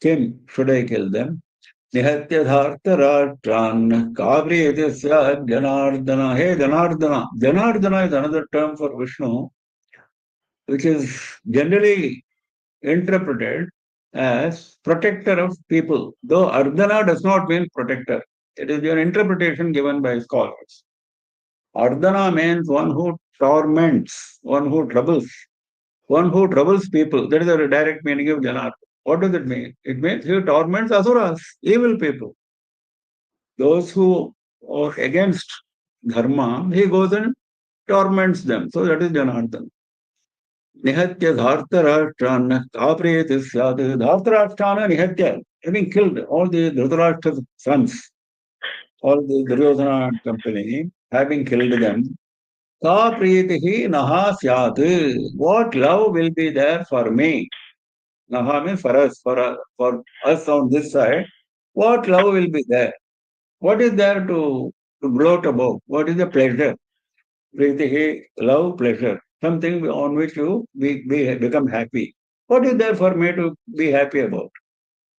Kim should I kill them? Nihatyadhartarashtraन् Kavriyasya Janardana. Hey Janardana. Janardana is another term for Vishnu, which is generally interpreted as protector of people. Though Ardhana does not mean protector. It is an interpretation given by scholars. Ardhana means one who torments, one who troubles people. That is the direct meaning of Janardana. What does it mean? It means he torments asuras, evil people. Those who are against dharma, he goes and torments them. So that is Janardana. Nihatya Dhartarashtrana Kapriyati Syat. Dhartarashtrana Nihatya, having killed all the Dhritarashtra's sons, all the Duryodhana and company, having killed them, Kapriyatihi Naha Syat. What love will be there for me? Naha means for us on this side. What love will be there? What is there to gloat about? What is the pleasure? Pritihi, love, pleasure. Something on which you become happy. What is there for me to be happy about?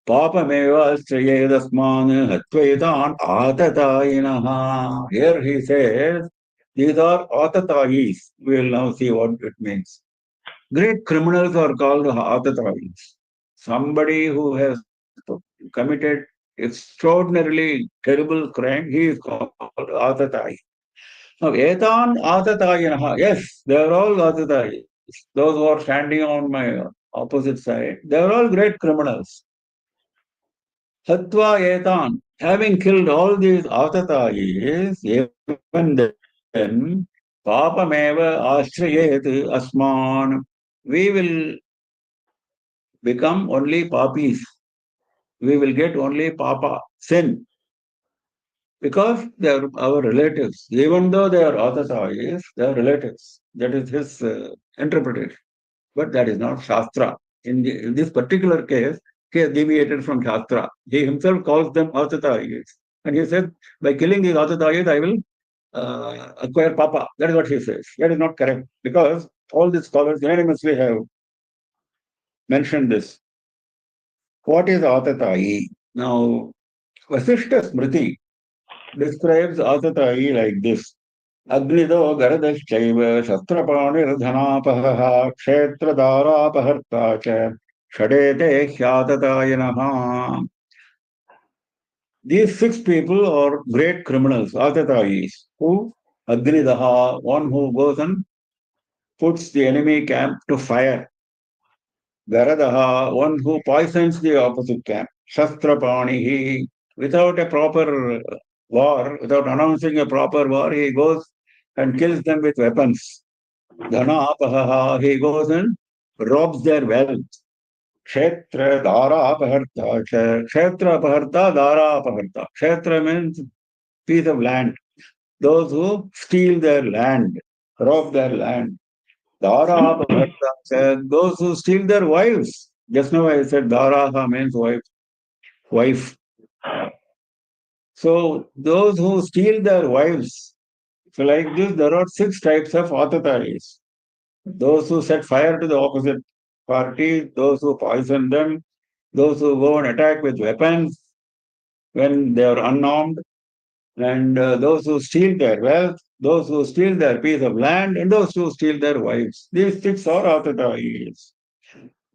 Papameva strayedasman hatvaitan atatayinaha. Here he says, these are atatayis. We will now see what it means. Great criminals are called atatayis. Somebody who has committed extraordinarily terrible crime, he is called atatayi. Now, etan atatayinaha. Yes, they are all atatayis. Those who are standing on my opposite side, they are all great criminals. Hatva etan, having killed all these atatayis, even then, papameva ashrayet asman, we will become only papis. We will get only papa, sin, because they are our relatives. Even though they are atatayis, they are relatives. That is his interpretation. But that is not Shastra. In this particular case, he has deviated from Shastra. He himself calls them atatayis. And he said, by killing these atatayis, I will acquire papa. That is what he says. That is not correct. Because all these scholars unanimously have mentioned this. What is atatayi? Now, Vasishta Smriti describes atatayi like this. Agnido Garadashchaiva Shastrapanirधनापहः Kshetradaरापहर्ता च Shadete Hyatatayanaha. These six people are great criminals, atatayis, who Agnidaha, one who goes and puts the enemy camp to fire. Garadaha, one who poisons the opposite camp. Shastrapanihi, without a proper war, without announcing a proper war, he goes and kills them with weapons. Dhanapaha, he goes and robs their wealth. Kshetra Dara Apaharta. Kshetra Apaharta, Dara Apaharta. Kshetra means piece of land. Those who steal their land, rob their land. Dara Apaharta, those who steal their wives. Just now I said Daraha means wife. So those who steal their wives. So like this, there are six types of atatayis. Those who set fire to the opposite party, those who poison them, those who go and attack with weapons when they are unarmed, and those who steal their wealth, those who steal their piece of land, and those who steal their wives. These six are Atatayis.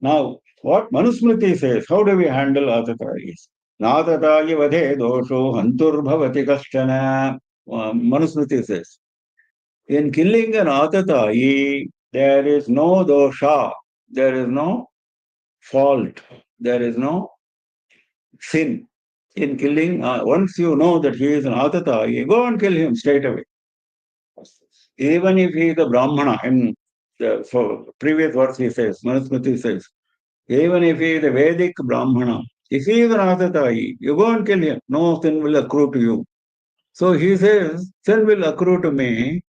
Now, what Manusmriti says, how do we handle Atatayis? Natatayi vadhe dosho hantur bhavati kashchana. Manusmriti says, in killing an Atatayi, there is no dosha, there is no fault, there is no sin. In killing, once you know that he is an Atatayi, go and kill him straight away. Even if he is a Brahmana, in the previous verse he says, Manusmriti says, even if he is a Vedic Brahmana, if he is an Atatayi, you go and kill him. No sin will accrue to you. So he says, sin will accrue to me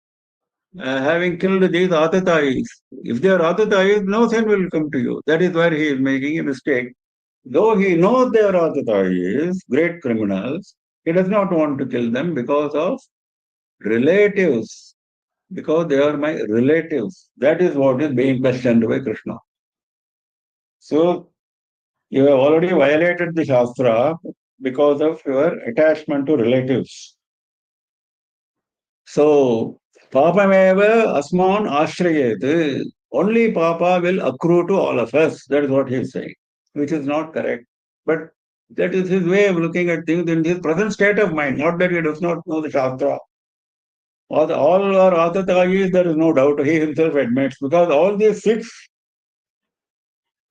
having killed these Atatayis. If they are Atatayis, no sin will come to you. That is where he is making a mistake. Though he knows they are Atatayis, great criminals, he does not want to kill them because of relatives. Because they are my relatives. That is what is being questioned by Krishna. So, you have already violated the Shastra because of your attachment to relatives. So, papameva asman ashrayet. Only papa will accrue to all of us. That is what he is saying, which is not correct. But that is his way of looking at things in his present state of mind, not that he does not know the Shastra. All are Atatayis, there is no doubt. He himself admits, because all these six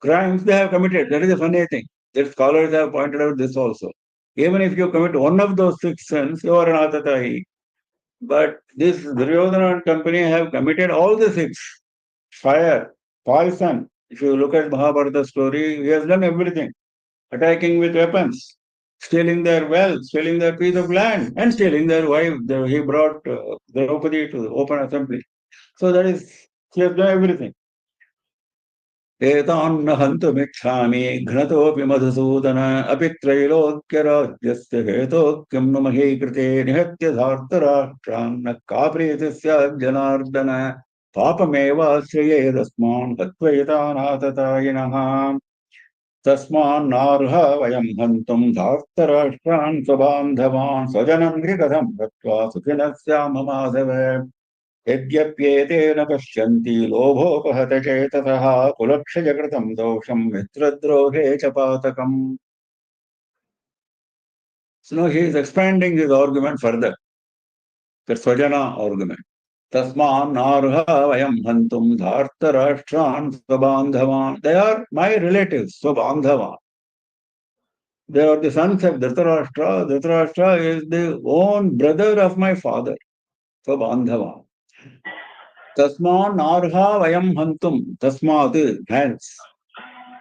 crimes they have committed. That is a funny thing. The scholars have pointed out this also. Even if you commit one of those six sins, you are an Atatayi. But this Duryodhana and company have committed all the six. Fire, poison. If you look at Mahabharata story, he has done everything. Attacking with weapons, stealing their wealth, stealing their piece of land, and stealing their wife. He brought Draupadi to the open assembly. So that is, he has done everything. एतान्न हन्तुमिच्छामि घ्नतोऽपि Madhusudan अपि त्रैलोक्यराज्यस्य हेतोः किं नु मही कृते निहत्य धार्तराष्ट्रान् न का प्रीतिः स्यात् जनार्दन पापमेवाश्रयेदस्मान् हत्वैतानाततायिनः तस्मान्नार्ह वयं हन्तुं धार्तराष्ट्रान् स्वबान्धवान् स्वजनं कथं गत्वा सुखिनः स्याम माधव यद्यप्येतेन पश्यन्ति लोभोपहतचेतसः कुलक्षयकृतं दोषं मित्रद्रोहे च पातकम्. So now he is expanding his argument further. The Swajana argument. Tasman narha vayam hantum dhartarashtran swabandhavan. They are my relatives, swabandhavan. They are the sons of Dhritarashtra. Dhritarashtra is the own brother of my father, swabandhavan. Tasman narha vayam hantum. Tasmat, hence.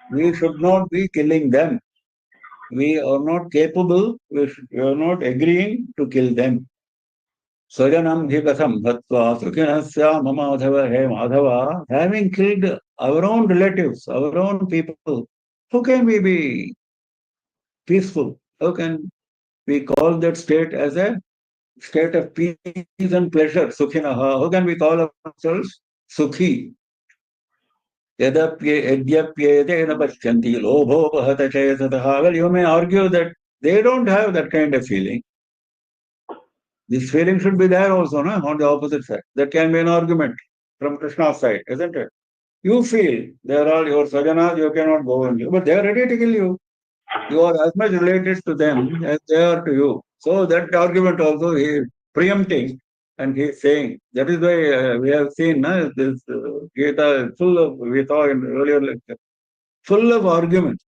We should not be killing them. We are not capable, we are not agreeing to kill them. Swajanam hikatham bhatva sukhinasya mamadhava he madhava. Having killed our own relatives, our own people, how can we be peaceful? How can we call that state as a state of peace and pleasure? Sukhinaha. How can we call ourselves sukhi? Yadapyedena pashyanti lobhopahata chayasataha. Well, you may argue that they don't have that kind of feeling. This feeling should be there also, no? On the opposite side. That can be an argument from Krishna's side, isn't it? You feel they are all your sajanas, you cannot go and you, but they are ready to kill you. You are as much related to them as they are to you. So that argument also he is preempting and he is saying. That is why we have seen this Gita is full of, we saw in earlier lecture, full of arguments,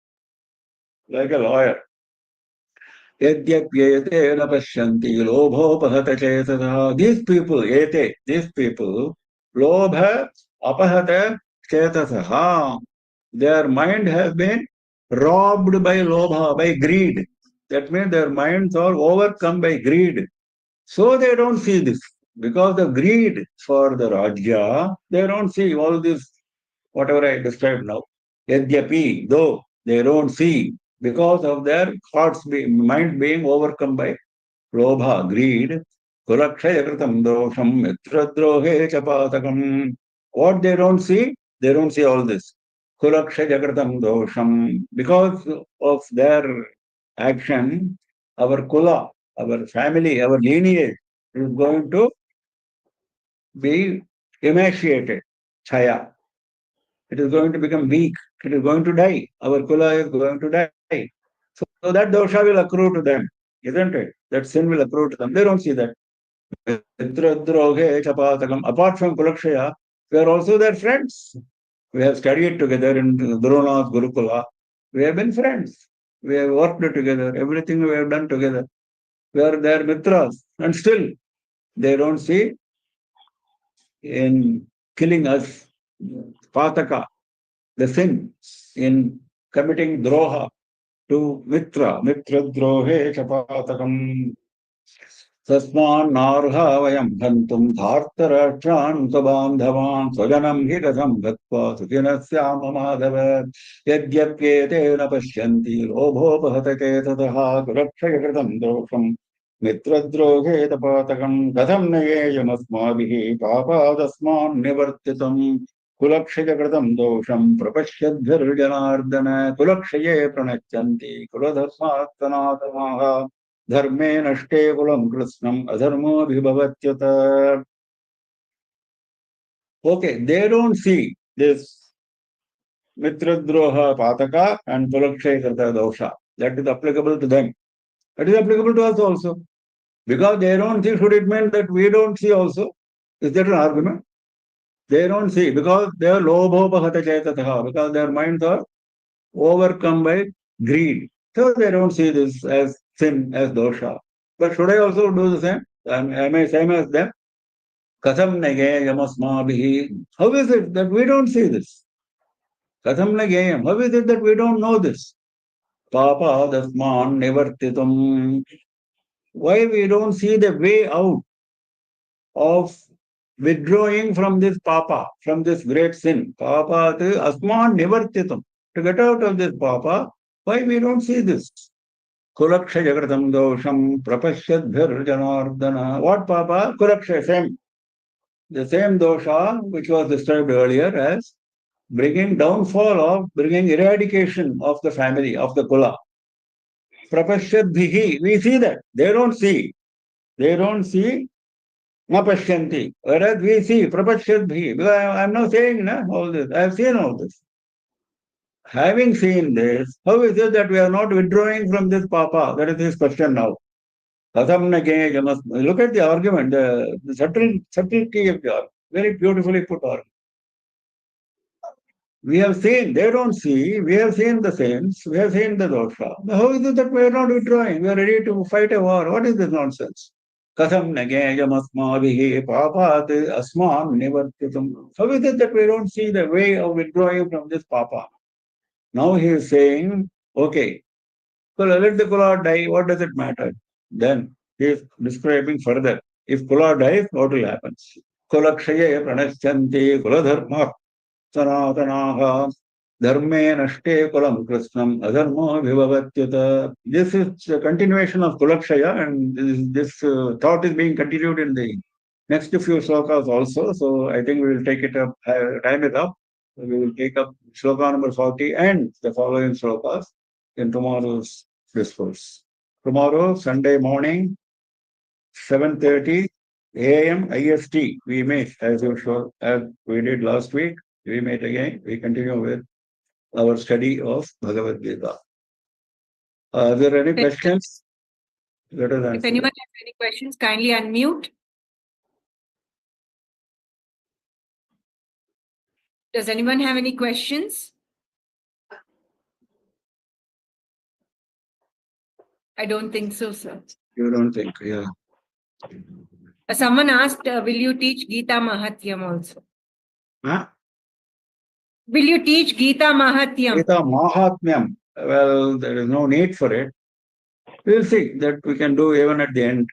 like a lawyer. Yadhyapyete na pashyanti lobhopahata chetasaha. These people, lobha apahata chetasaha. Their mind has been robbed by lobha, by greed. That means their minds are overcome by greed. So they don't see this. Because of greed for the Rajya, they don't see all this, whatever I described now. Yadyapi, though they don't see, because of their mind being overcome by lobha, greed, kulakshayakritam dosham mitradrohe chapatakam. What they don't see all this. Kulaksha Jagatam Dosham. Because of their action, our kula, our family, our lineage is going to be emaciated, chaya. It is going to become weak. It is going to die. Our kula is going to die. So that dosha will accrue to them, isn't it? That sin will accrue to them. They don't see that. Apart from Kulakshaya, we are also their friends. We have studied together in Druna's Gurukula. We have been friends. We have worked together. Everything we have done together. We are their mitras. And still, they don't see in killing us, pataka, the sin, in committing droha to mitra drohe chapatakam. तस्मान्नार्हा वयं हन्तुं धार्तराष्ट्रान् स्वबान्धवान् स्वजनं हि कथं गत्वा सुखिनः स्याम माधव यद्यप्येतेन पश्यन्ति लोभोपहतते ततः कुलक्षय कृतं दोषम् मित्रद्रोहे तपातकं कथं नयेयमस्माभिः पापादस्मान् निवर्तितम् कुलक्षय कृतं दोषं प्रपश्यद्भिर्जनार्दन कुलक्षये प्रणश्यन्ति कुलधर्मात् सनातनाः धर्मे नष्टे कुलं कृत्स्नम् अधर्मोऽभिभवत्युत. Okay, they don't see this mitradroha pataka and pulakshay karta dosha. That is applicable to them. That is applicable to us also. Because they don't see, should it mean that we don't see also? Is that an argument? They don't see because they are lobhopahata chaitataha, because their minds are overcome by greed. So they don't see this as sin, as dosha. But should I also do the same? Am I same as them? Katham nageyam asmabhihi. How is it that we don't see this? Katham nageyam. How is it that we don't know this? Papa dasman nivartitum. Why we don't see the way out of withdrawing from this papa, from this great sin? Papa asman nivartitum. To get out of this papa, why we don't see this? Kulaksha jagatam dosham prapashyadbhir janardana. What papa? Kulaksha, same. The same dosha which was described earlier as bringing downfall of, bringing eradication of the family, of the kula. Prapashyadbhihi, we see that. They don't see. They don't see na pashyanti. Whereas we see prapashyadbhihi. Because I'm now saying all this. I have seen all this. Having seen this, how is it that we are not withdrawing from this papa? That is his question now. Look at the argument, the subtlety of the argument. Very beautifully put argument. We have seen, they don't see, we have seen the saints, we have seen the dosha. How is it that we are not withdrawing? We are ready to fight a war. What is this nonsense? Katham nageyam asmavihi papat asman nivartitum. How is it that we don't see the way of withdrawing from this papa? Now he is saying, okay, so let the kula die, what does it matter? Then he is describing further. If kula dies, what will happen? Kulakshaye pranashyanti kuladharma sanatanaha dharme nashte kulam krishnam adharmo vibhavatyata. This is a continuation of Kulakshaya, and this thought is being continued in the next few slokas also. So I think we will take it up, time it up. We will take up sloka number 40 and the following slokas in tomorrow's discourse. Tomorrow, Sunday morning, 7:30 a.m. IST, we meet as usual, as we did last week. We meet again. We continue with our study of Bhagavad Gita. Are there any questions? Let us answer. If anyone has any questions, kindly unmute. Does anyone have any questions? I don't think so, sir. You don't think, yeah. Someone asked, will you teach Gita Mahatyam also? Huh? Will you teach Gita Mahatyam? Gita Mahatmyam. Well, there is no need for it. We'll see that we can do even at the end.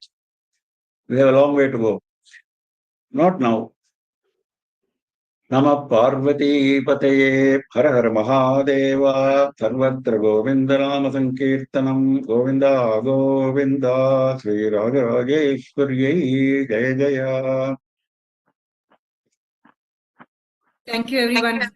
We have a long way to go. Not now. Namah Parvati Pataye Har Har Mahadeva Sarvatra Govinda Nama Sankirtanam Govinda Govinda Sri Rajageshwarye Jaya Jaya. Thank you, everyone.